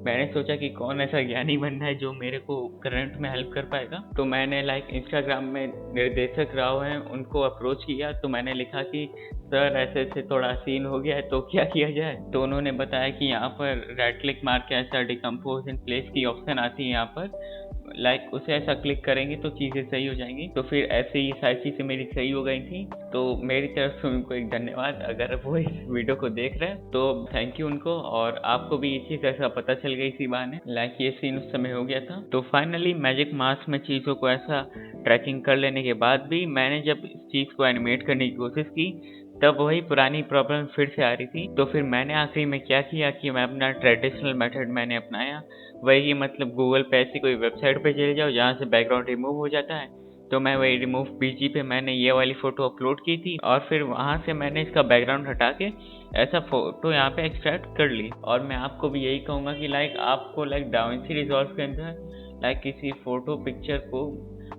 मैंने सोचा कि कौन ऐसा ज्ञानी बनना है जो मेरे को करंट में हेल्प कर पाएगा। तो मैंने लाइक इंस्टाग्राम में निर्देशक राव हैं उनको अप्रोच किया, तो मैंने लिखा कि सर ऐसे ऐसे थोड़ा सीन हो गया है तो क्या किया जाए। तो उन्होंने बताया कि यहाँ पर राइट क्लिक मार के ऐसा डिकम्पोज इन प्लेस की ऑप्शन आती है यहाँ पर, लाइक उसे ऐसा क्लिक करेंगे तो चीज़ें सही हो जाएंगी। तो फिर ऐसे ही सारी चीज़ें मेरी सही हो गई थी। तो मेरी तरफ से उनको एक धन्यवाद, अगर वो इस वीडियो को देख रहे हैं तो थैंक यू उनको। और आपको भी ये चीज़ ऐसा पता चल गई इसी बहाने, लाइक ये सीन उस समय हो गया था। तो फाइनली मैजिक मास्क में चीज़ों को ऐसा ट्रैकिंग कर लेने के बाद भी मैंने जब इस चीज़ को एनिमेट करने की कोशिश की तब वही पुरानी प्रॉब्लम फिर से आ रही थी। तो फिर मैंने आखिरी में क्या किया कि मैं अपना ट्रेडिशनल मेथड मैंने अपनाया, वही मतलब गूगल पे ऐसी कोई वेबसाइट पे चले जाओ जहाँ से बैकग्राउंड रिमूव हो जाता है। तो मैं वही रिमूव पीजी पे मैंने ये वाली फ़ोटो अपलोड की थी और फिर वहाँ से मैंने इसका बैकग्राउंड हटा के ऐसा फ़ोटो यहाँ पे एक्सट्रैक्ट कर ली। और मैं आपको भी यही कहूँगा कि लाइक आपको लाइक डाविंची रिजॉल्व के अंदर लाइक किसी फ़ोटो पिक्चर को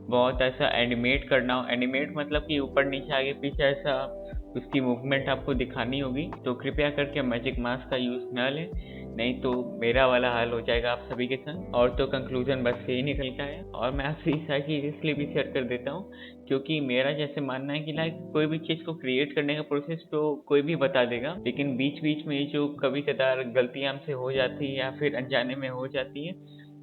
बहुत ऐसा एनिमेट करना हो, एनिमेट मतलब कि ऊपर नीचे आगे पीछे ऐसा उसकी मूवमेंट आपको दिखानी होगी, तो कृपया करके मैजिक मास्क का यूज़ न लें, नहीं तो मेरा वाला हाल हो जाएगा आप सभी के संग। और तो कंक्लूजन बस यही निकल का है। और मैं आपसे ये सारी चीज़ इसलिए भी शेयर कर देता हूँ क्योंकि मेरा जैसे मानना है कि लाइक कोई भी चीज़ को क्रिएट करने का प्रोसेस तो कोई भी बता देगा, लेकिन बीच बीच में जो कभी कदार गलतियाँ हमसे हो जाती है या फिर अनजाने में हो जाती है,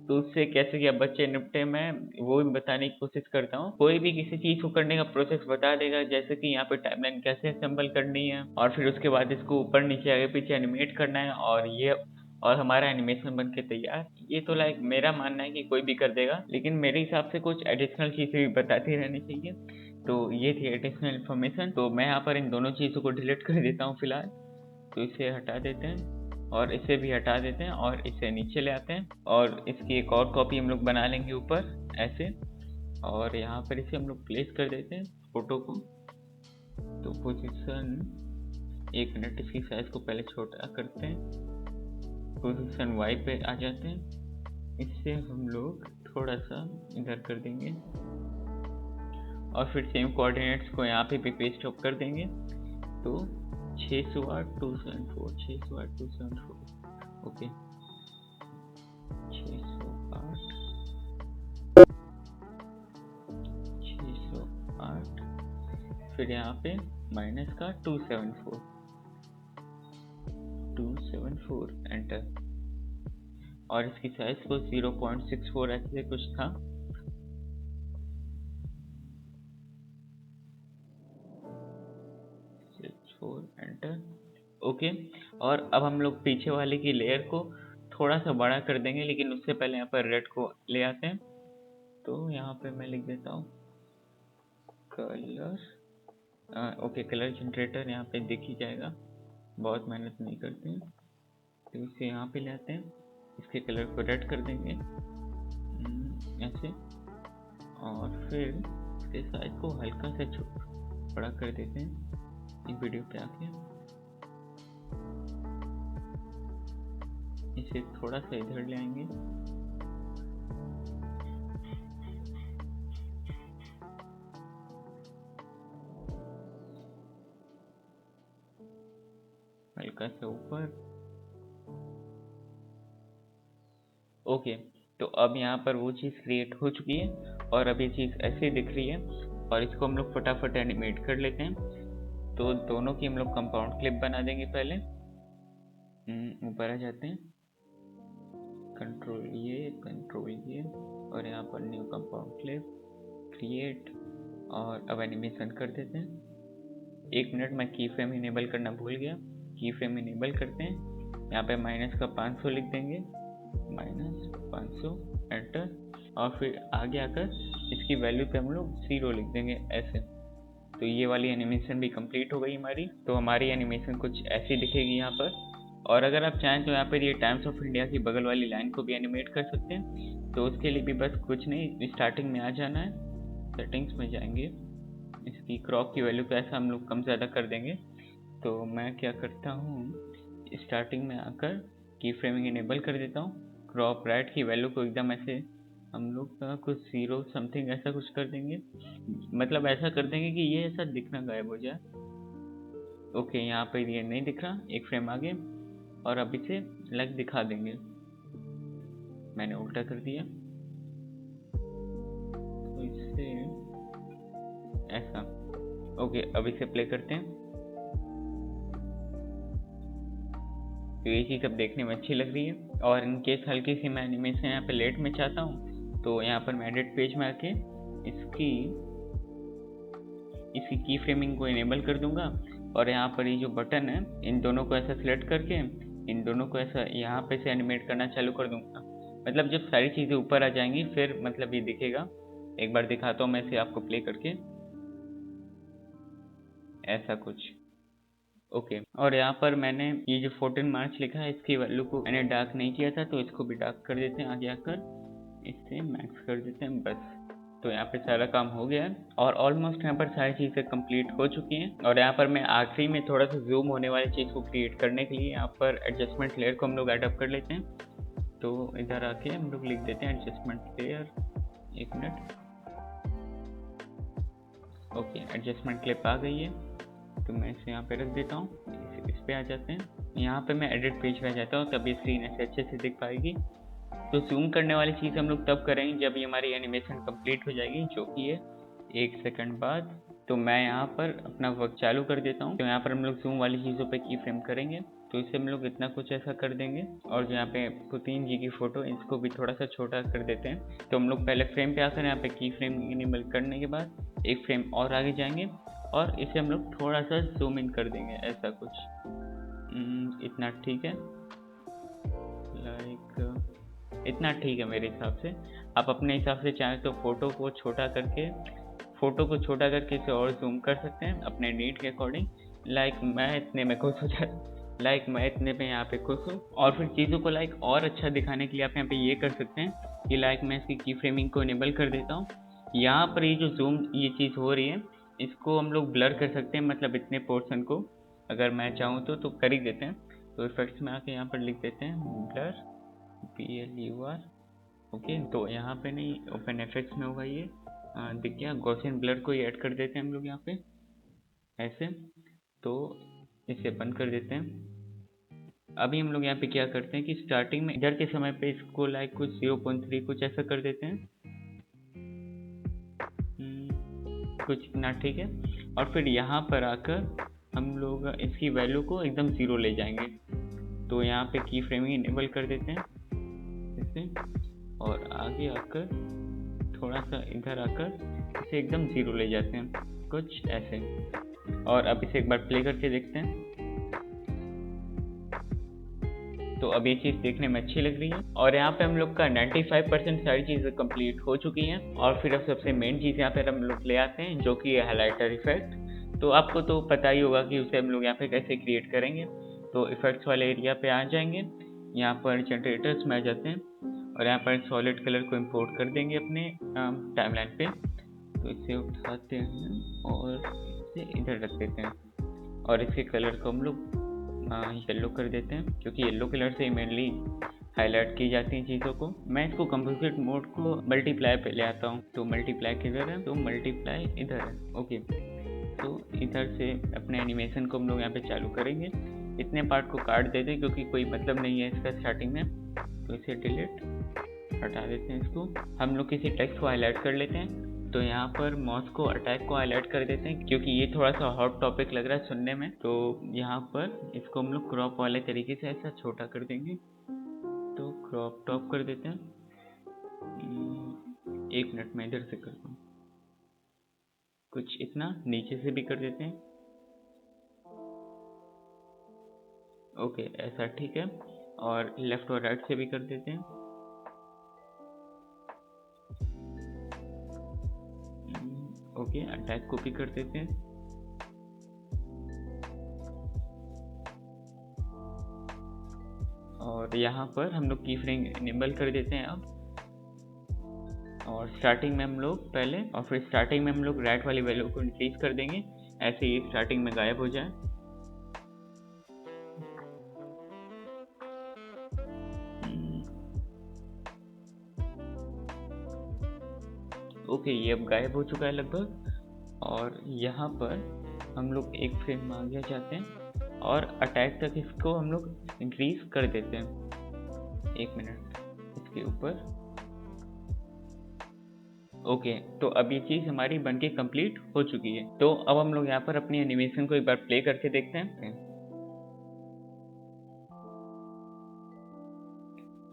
तो उससे कैसे क्या बच्चे निपटे मैं वो भी बताने की कोशिश करता हूँ। कोई भी किसी चीज़ को करने का प्रोसेस बता देगा, जैसे कि यहाँ पे टाइमलाइन कैसे असेंबल करनी है और फिर उसके बाद इसको ऊपर नीचे आगे पीछे एनिमेट करना है और हमारा एनिमेशन बन के तैयार। ये तो लाइक मेरा मानना है कि कोई भी कर देगा, लेकिन मेरे हिसाब से कुछ एडिशनल चीज़ें भी बताती रहनी चाहिए। तो ये थी एडिशनल इन्फॉर्मेशन। तो मैं यहाँ पर इन दोनों चीज़ों को डिलीट कर देता हूँ फिलहाल। तो इसे हटा देते हैं और इसे भी हटा देते हैं और इसे नीचे ले आते हैं और इसकी एक और कॉपी हम लोग बना लेंगे ऊपर ऐसे, और यहाँ पर इसे हम लोग प्लेस कर देते हैं फ़ोटो को। तो पोजीशन 1 मिनट, इसकी साइज़ को पहले छोटा करते हैं, पोजीशन Y पे आ जाते हैं, इससे हम लोग थोड़ा सा इधर कर देंगे और फिर सेम कोऑर्डिनेट्स को यहाँ पे भी पेस्ट अप कर देंगे। तो 608 274 608 274 ओके 608 फिर यहाँ पे माइनस का 274 एंटर। और इसकी साइज को 0.64 ऐसे कुछ था। Enter okay. और अब हम लोग पीछे वाले की लेयर को थोड़ा सा बड़ा कर देंगे, लेकिन उससे पहले यहाँ पर रेड को ले आते हैं। तो यहाँ पे मैं लिख देता हूँ कलर, ओके कलर जनरेटर यहाँ पे दिख ही जाएगा, बहुत मेहनत नहीं करते हैं। तो इसे यहाँ पे ले आते हैं, इसके कलर को रेड कर देंगे ऐसे, और फिर इसके साइज को हल्का सा बड़ा कर देते हैं इस वीडियो पे आके। इसे थोड़ा सा इधर ले आएंगे, हल्का सा ऊपर ओके। तो अब यहाँ पर वो चीज़ क्रिएट हो चुकी है और अब ये चीज़ ऐसे दिख रही है और इसको हम लोग फटाफट एनिमेट कर लेते हैं। तो दोनों की हम लोग कंपाउंड क्लिप बना देंगे पहले। ऊपर आ जाते हैं, कंट्रोल ये और यहाँ पर न्यू कंपाउंड क्लिप क्रिएट, और अब एनिमेशन कर देते हैं। 1 मिनट, मैं की फ्रेम इनेबल करना भूल गया, की फ्रेम इनेबल करते हैं। यहाँ पे माइनस का 500 लिख देंगे, -500 एंटर, और फिर आगे आकर इसकी वैल्यू पे हम लोग 0 लिख देंगे ऐसे। तो ये वाली एनिमेशन भी कंप्लीट हो गई हमारी। तो हमारी एनिमेशन कुछ ऐसी दिखेगी यहाँ पर। और अगर आप चाहें तो यहाँ पर ये टाइम्स ऑफ इंडिया की बगल वाली लाइन को भी एनिमेट कर सकते हैं। तो उसके लिए भी बस कुछ नहीं, स्टार्टिंग में आ जाना है, सेटिंग्स में जाएंगे, इसकी क्रॉप की वैल्यू पे ऐसा हम लोग कम ज़्यादा कर देंगे। तो मैं क्या करता हूँ, स्टार्टिंग में आकर की फ्रेमिंग इनेबल कर देता हूँ, क्रॉप राइट की वैल्यू को एकदम ऐसे हम लोग का कुछ 0 समथिंग ऐसा कुछ कर देंगे, मतलब ऐसा कर देंगे कि ये ऐसा दिखना गायब हो जाए। ओके, यहाँ पर ये नहीं दिख रहा, एक फ्रेम आगे, और अब इसे लाइक दिखा देंगे, मैंने उल्टा कर दिया तो इससे ऐसा। ओके, अब इसे प्ले करते हैं। तो ये चीज़ अब देखने में अच्छी लग रही है। और इनकेस हल्की सी मैं एनिमेशन यहाँ पे लेट में चाहता हूँ तो यहाँ पर मैं एडिट पेज में आके इसकी की फ्रेमिंग को इनेबल कर दूंगा और यहाँ पर ये जो बटन है इन दोनों को ऐसा सिलेक्ट करके इन दोनों को ऐसा यहाँ पे से एनिमेट करना चालू कर दूंगा। मतलब जब सारी चीज़ें ऊपर आ जाएंगी फिर मतलब ये दिखेगा। एक बार दिखाता हूँ मैं इसे आपको प्ले करके, ऐसा कुछ। ओके, और यहाँ पर मैंने ये जो 14 मार्च लिखा है इसकी वैल्यू को मैंने डार्क नहीं किया था तो इसको भी डार्क कर देते हैं। आगे आकर इससे मैक्स कर देते हैं बस। तो यहाँ पे सारा काम हो गया है और ऑलमोस्ट यहाँ पर सारी चीज़ें कंप्लीट हो चुकी हैं। और यहाँ पर मैं आखिरी में थोड़ा सा जूम होने वाली चीज़ को क्रिएट करने के लिए यहाँ पर एडजस्टमेंट लेयर को हम लोग एडअप कर लेते हैं। तो इधर आके हम लोग लिख देते हैं एडजस्टमेंट लेयर। एक मिनट। ओके, एडजस्टमेंट क्लिप आ गई है तो मैं इसे यहाँ पे रख देता हूँ। इस पे आ जाते हैं। यहाँ पे मैं एडिट पेज पे आ जाता हूँ तब ये स्क्रीन ऐसे अच्छे से दिख पाएगी। तो जूम करने वाली चीज़ हम लोग तब करेंगे जब ये हमारी एनिमेशन कंप्लीट हो जाएगी, जो कि है 1 सेकंड बाद। तो मैं यहाँ पर अपना वर्क चालू कर देता हूँ। तो यहाँ पर हम लोग जूम वाली चीज़ों पे की फ्रेम करेंगे तो इसे हम लोग इतना कुछ ऐसा कर देंगे। और जो यहाँ पे पुतिन जी की फ़ोटो इसको भी थोड़ा सा छोटा कर देते हैं। तो हम लोग पहले फ्रेम पे आकर यहाँ पे की फ्रेम इनेबल करने के बाद एक फ्रेम और आगे जाएंगे और इसे हम लोग थोड़ा सा जूम इन कर देंगे, ऐसा कुछ। इतना ठीक है, इतना ठीक है मेरे हिसाब से। आप अपने हिसाब से चाहें तो फ़ोटो को छोटा करके इसे और जूम कर सकते हैं अपने नीड के अकॉर्डिंग। मैं इतने में खुश हो जाता, मैं इतने में यहाँ पे खुश हूँ। और फिर चीज़ों को और अच्छा दिखाने के लिए आप यहाँ पे ये कर सकते हैं कि मैं इसकी की फ्रेमिंग को इनेबल कर देता हूँ। यहाँ पर ये जो जूम ये चीज़ हो रही है इसको हम लोग ब्लर कर सकते हैं, मतलब इतने पोर्शन को अगर मैं चाहूँ तो कर ही देते हैं। तो इफेक्ट्स में आके यहाँ पर लिख देते हैं ब्लर, BLUR। ओके, तो यहाँ पे नहीं, ओपन एफेक्ट्स में होगा ये, दिख गया। गॉसियन ब्लर को ऐड कर देते हैं हम लोग यहाँ पे ऐसे। तो इसे बंद कर देते हैं। अभी हम लोग यहाँ पे क्या करते हैं कि स्टार्टिंग में इधर के समय पे इसको कुछ 0.3 कुछ ऐसा कर देते हैं, कुछ इतना ठीक है। और फिर यहाँ पर आकर हम लोग इसकी वैल्यू को एकदम 0 ले जाएंगे। तो यहाँ पे की फ्रेमिंग इनेबल कर देते हैं इसे और आगे आकर थोड़ा सा इधर आकर इसे एकदम 0 ले जाते हैं, कुछ ऐसे। और अब इसे एक बार प्ले करके देखते हैं। तो अब ये चीज़ देखने में अच्छी लग रही है और यहाँ पे हम लोग का 95% सारी चीज़ें कंप्लीट हो चुकी हैं। और फिर अब सबसे मेन चीज़ यहाँ पे हम लोग ले आते हैं जो कि है हाइलाइटर इफेक्ट। तो आपको तो पता ही होगा कि उसे हम लोग यहाँ पे कैसे क्रिएट करेंगे। तो इफेक्ट्स वाले एरिया पे आ जाएंगे, यहाँ पर जनरेटर्स में आ जाते हैं और यहाँ पर सॉलिड कलर को इंपोर्ट कर देंगे अपने टाइमलाइन पे। तो इसे उठाते हैं और इसे इधर रख देते हैं और इसके कलर को हम लोग येलो कर देते हैं क्योंकि येलो कलर से मेनली हाईलाइट की जाती हैं चीज़ों को। मैं इसको कंपोजिट मोड को मल्टीप्लाई पे ले आता हूँ। तो मल्टीप्लाई किधर है, तो मल्टीप्लाई इधर है। ओके, तो इधर से अपने एनिमेशन को हम लोग यहाँ पे चालू करेंगे। इतने पार्ट को काट देते हैं क्योंकि कोई मतलब नहीं है इसका स्टार्टिंग में। तो इसे डिलीट हटा देते हैं। इसको हम लोग किसी टेक्स्ट को हाईलाइट कर लेते हैं। तो यहाँ पर माउस को अटैक को हाईलाइट कर देते हैं क्योंकि ये थोड़ा सा हॉट टॉपिक लग रहा है सुनने में। तो यहाँ पर इसको हम लोग क्रॉप वाले तरीके से ऐसा छोटा कर देंगे। तो क्रॉप टॉप कर देते हैं। 1 मिनट में इधर से करता हूँ, कुछ इतना नीचे से भी कर देते हैं। ओके, ऐसा ठीक है। और लेफ्ट और राइट से भी कर देते हैं। ओके, अटैक कॉपी कर देते हैं। और यहाँ पर हम लोग की फ्रेम इनेबल कर देते हैं अब। और स्टार्टिंग में हम लोग पहले और फिर स्टार्टिंग में हम लोग राइट वाली वैल्यू को इंक्रीज कर देंगे, ऐसे ही स्टार्टिंग में गायब हो जाए। ओके, ये अब गायब हो चुका है लगभग। और यहाँ पर हम लोग एक फ्रेम आगे जाते हैं और अटैक तक इसको हम लोग इंक्रीज कर देते हैं। 1 मिनट इसके ऊपर। ओके, तो अब ये चीज़ हमारी बनके कंप्लीट हो चुकी है। तो अब हम लोग यहाँ पर अपनी एनिमेशन को एक बार प्ले करके देखते हैं।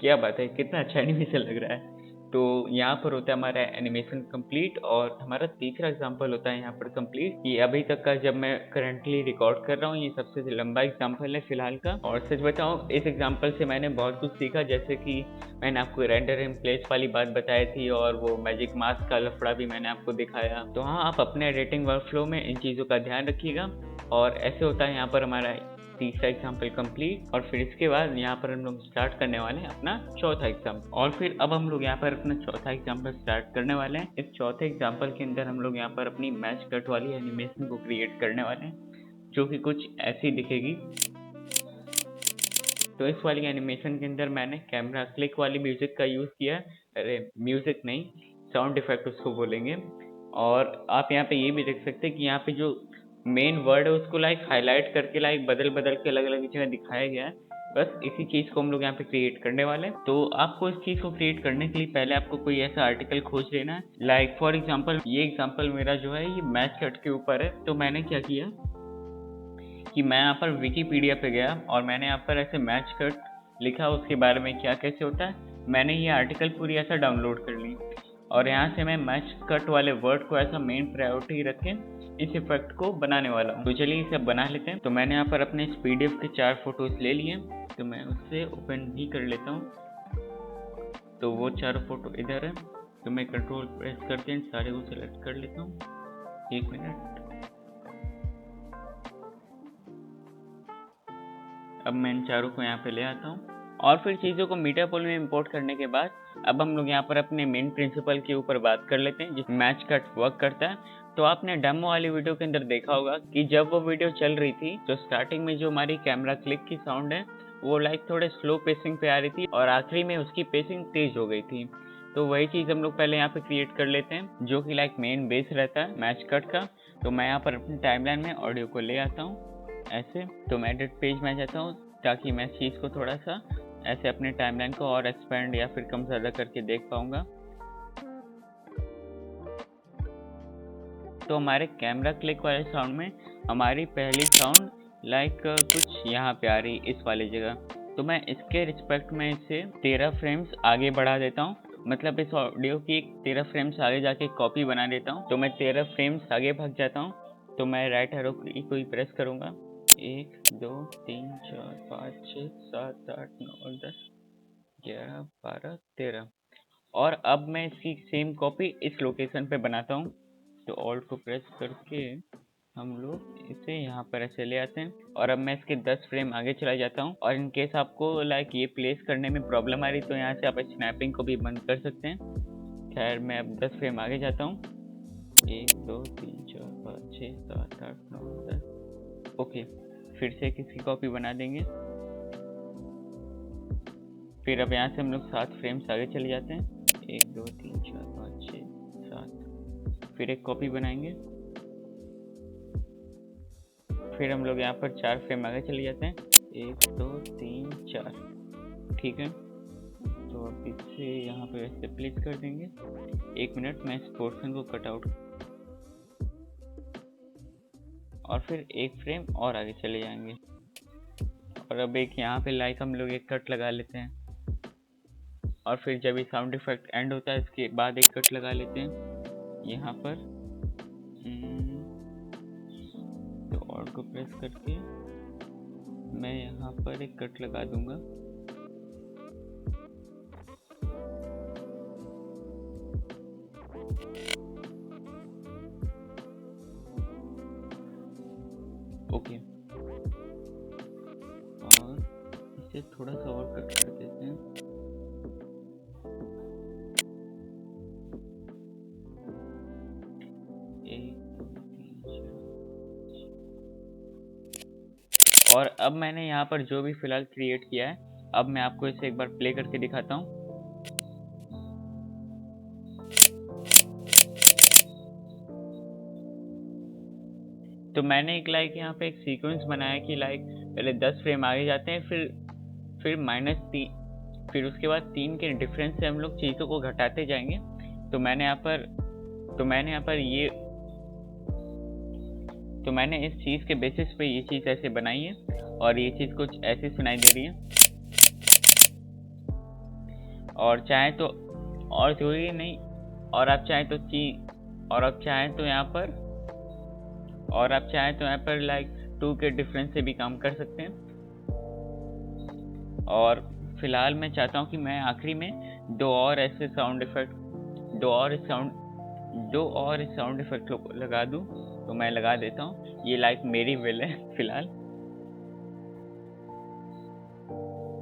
क्या बात है, कितना अच्छा एनिमेशन लग रहा है। तो यहाँ पर होता है हमारा एनिमेशन कंप्लीट, और हमारा तीसरा एग्जांपल होता है यहाँ पर कंप्लीट। ये अभी तक का जब मैं करंटली रिकॉर्ड कर रहा हूँ ये सबसे लंबा एग्जांपल है फिलहाल का। और सच बताऊँ इस एग्जांपल से मैंने बहुत कुछ सीखा, जैसे कि मैंने आपको रेंडर इन प्लेस वाली बात बताई थी, और वो मैजिक मास्क का लफड़ा भी मैंने आपको दिखाया। तो हाँ, आप अपने एडिटिंग वर्कफ्लो में इन चीज़ों का ध्यान रखिएगा। और ऐसे होता है यहाँ पर हमारा तीसरा एग्जाम्पल कंप्लीट। और फिर इसके बाद यहाँ पर हम लोग स्टार्ट करने वाले हैं अपना चौथा एग्जाम्पल। और फिर अब हम लोग यहाँ पर अपना चौथा एग्जाम्पल स्टार्ट करने वाले हैं। इस चौथे एग्जाम्पल के अंदर हम लोग यहाँ पर अपनी मैच कट वाली एनिमेशन को क्रिएट करने वाले हैं, जो कि कुछ ऐसी दिखेगी। तो इस वाली एनिमेशन के अंदर मैंने कैमरा क्लिक वाली म्यूजिक का यूज़ किया है। अरे म्यूजिक नहीं, साउंड इफेक्ट उसको बोलेंगे। और आप यहाँ पे ये भी देख सकते हैं कि यहाँ पे जो मेन वर्ड है उसको लाइक हाईलाइट करके लाइक बदल बदल के अलग अलग जगह दिखाया गया है। बस इसी चीज़ को हम लोग यहाँ पे क्रिएट करने वाले हैं। तो आपको इस चीज़ को क्रिएट करने के लिए पहले आपको कोई ऐसा आर्टिकल खोज लेना है। लाइक फॉर एग्जाम्पल ये एग्जाम्पल मेरा जो है ये मैच कट के ऊपर है। तो मैंने क्या किया कि मैं यहाँ पर विकीपीडिया पे गया और मैंने यहाँ पर ऐसे मैच कट लिखा, उसके बारे में क्या कैसे होता है। मैंने ये आर्टिकल पूरी ऐसा डाउनलोड कर ली और यहाँ से मैं मैच कट वाले वर्ड को ऐसा मेन प्रायोरिटी रख के इस इफेक्ट को बनाने वाला हूँ। तो चलिए इसे बना लेते हैं। तो मैंने यहाँ पर अपने इस PDF के 4 फोटोज ले लिए, तो मैं उससे ओपन भी कर लेता हूँ। तो वो 4 फोटो इधर है, तो मैं कंट्रोल प्रेस करके इन सारे को सेलेक्ट कर लेता हूँ। 1 मिनट। अब मैं इन चारों को यहाँ पे ले आता हूँ और फिर चीज़ों को मीडिया पूल में इंपोर्ट करने के बाद अब हम लोग यहाँ पर अपने मेन प्रिंसिपल के ऊपर बात कर लेते हैं, जिस मैच कट वर्क करता है। तो आपने डेमो वाली वीडियो के अंदर देखा होगा कि जब वो वीडियो चल रही थी तो स्टार्टिंग में जो हमारी कैमरा क्लिक की साउंड है वो लाइक थोड़े स्लो पेसिंग पे आ रही थी और आखिरी में उसकी पेसिंग तेज हो गई थी। तो वही चीज़ हम लोग पहले यहाँ पे क्रिएट कर लेते हैं, जो कि लाइक मेन बेस रहता है मैच कट का। तो मैं यहाँ पर अपनी टाइमलाइन में ऑडियो को ले आता हूँ ऐसे। तो मैं एडिट पेज में जाता हूँ ताकि मैं इस चीज़ को थोड़ा सा ऐसे अपने टाइमलाइन को और एक्सपेंड या फिर कम ज़्यादा करके देख पाऊंगा। तो हमारे कैमरा क्लिक वाले साउंड में हमारी पहली साउंड लाइक कुछ यहाँ पे आ रही इस वाली जगह। तो मैं इसके रिस्पेक्ट में इसे 13 फ्रेम्स आगे बढ़ा देता हूँ, मतलब इस ऑडियो की 13 फ्रेम्स आगे जाके कॉपी बना देता हूँ। तो मैं 13 फ्रेम्स आगे भाग जाता हूँ। तो मैं राइट एरो की को ही प्रेस करूँगा। 1 2 3 4 5 6 7 8 9 10 11 12 13। और अब मैं इसकी सेम कॉपी इस लोकेशन पे बनाता हूँ। तो ऑल्ट को प्रेस करके हम लोग इसे यहाँ पर ऐसे ले आते हैं और अब मैं इसके 10 फ्रेम आगे चला जाता हूँ। और इन केस आपको लाइक ये प्लेस करने में प्रॉब्लम आ रही तो यहाँ से आप स्नैपिंग को भी बंद कर सकते हैं। खैर मैं अब 10 फ्रेम आगे जाता हूँ। 1 2 3 4 5 6 7 8 9 10। ओके, फिर से किसी कॉपी बना देंगे। फिर अब यहाँ से हम लोग 7 फ्रेम्स आगे चले जाते हैं। 1 2 3 4 5 6 7। फिर एक कॉपी बनाएंगे। फिर हम लोग यहाँ पर 4 फ्रेम आगे चले जाते हैं। 1 2 3 4। ठीक है, तो अब इसे यहाँ पे ऐसे प्लेस कर देंगे। 1 मिनट, मैं इस पोर्शन को कट आउट और फिर 1 फ्रेम और आगे चले जाएंगे। और अब एक यहाँ पे लाइक हम लोग एक कट लगा लेते हैं और फिर जब ये साउंड इफेक्ट एंड होता है इसके बाद एक कट लगा लेते हैं यहाँ पर। तो ऑल्ट को प्रेस करके मैं यहाँ पर एक कट लगा दूंगा। ओके, और इसे थोड़ा सा और कट कर देते हैं। और अब मैंने यहाँ पर जो भी फिलहाल क्रिएट किया है, अब मैं आपको इसे एक बार प्ले करके दिखाता हूँ। तो मैंने एक लाइक यहाँ पे एक सीक्वेंस बनाया कि लाइक पहले 10 फ्रेम आगे जाते हैं, फिर -3, फिर उसके बाद 3 के डिफरेंस से हम लोग चीज़ों को घटाते जाएंगे। तो मैंने इस चीज़ के बेसिस पे ये चीज़ ऐसे बनाई है और ये चीज़ कुछ ऐसी सुनाई दे रही है। और चाहे तो और जरूरी नहीं, और आप चाहें तो और आप चाहें तो यहाँ पर लाइक 2 के डिफरेंस से भी काम कर सकते हैं। और फिलहाल मैं चाहता हूँ कि मैं आखिरी में दो और साउंड इफेक्ट लगा दूँ, तो मैं लगा देता हूँ। ये लाइक मेरी विल है फिलहाल।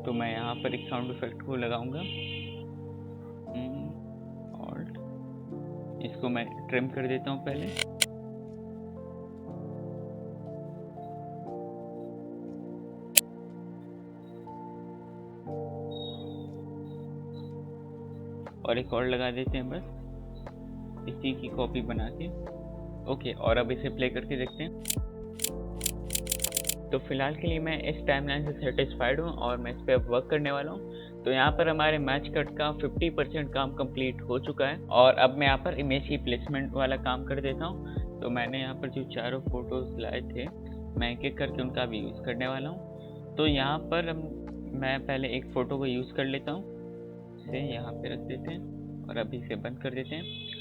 तो मैं यहाँ पर एक साउंड इफेक्ट को लगाऊंगा और इसको मैं ट्रिम कर देता हूँ पहले। और एक और लगा देते हैं बस इसी की कॉपी बना के। ओके, और अब इसे प्ले करके देखते हैं। तो फिलहाल के लिए मैं इस टाइमलाइन से सेटिस्फाइड हूँ और मैं इस पर अब वर्क करने वाला हूँ। तो यहाँ पर हमारे मैच कट का 50% काम कंप्लीट हो चुका है और अब मैं यहाँ पर इमेज की प्लेसमेंट वाला काम कर देता हूँ। तो मैंने यहाँ पर जो चारों फोटोज लाए थे, मैं एक एक करके उनका भी यूज़ करने वाला हूँ। तो यहाँ पर मैं पहले एक फ़ोटो को यूज़ कर लेता हूँ, इसे यहाँ पे रख देते हैं और अभी इसे बंद कर देते हैं।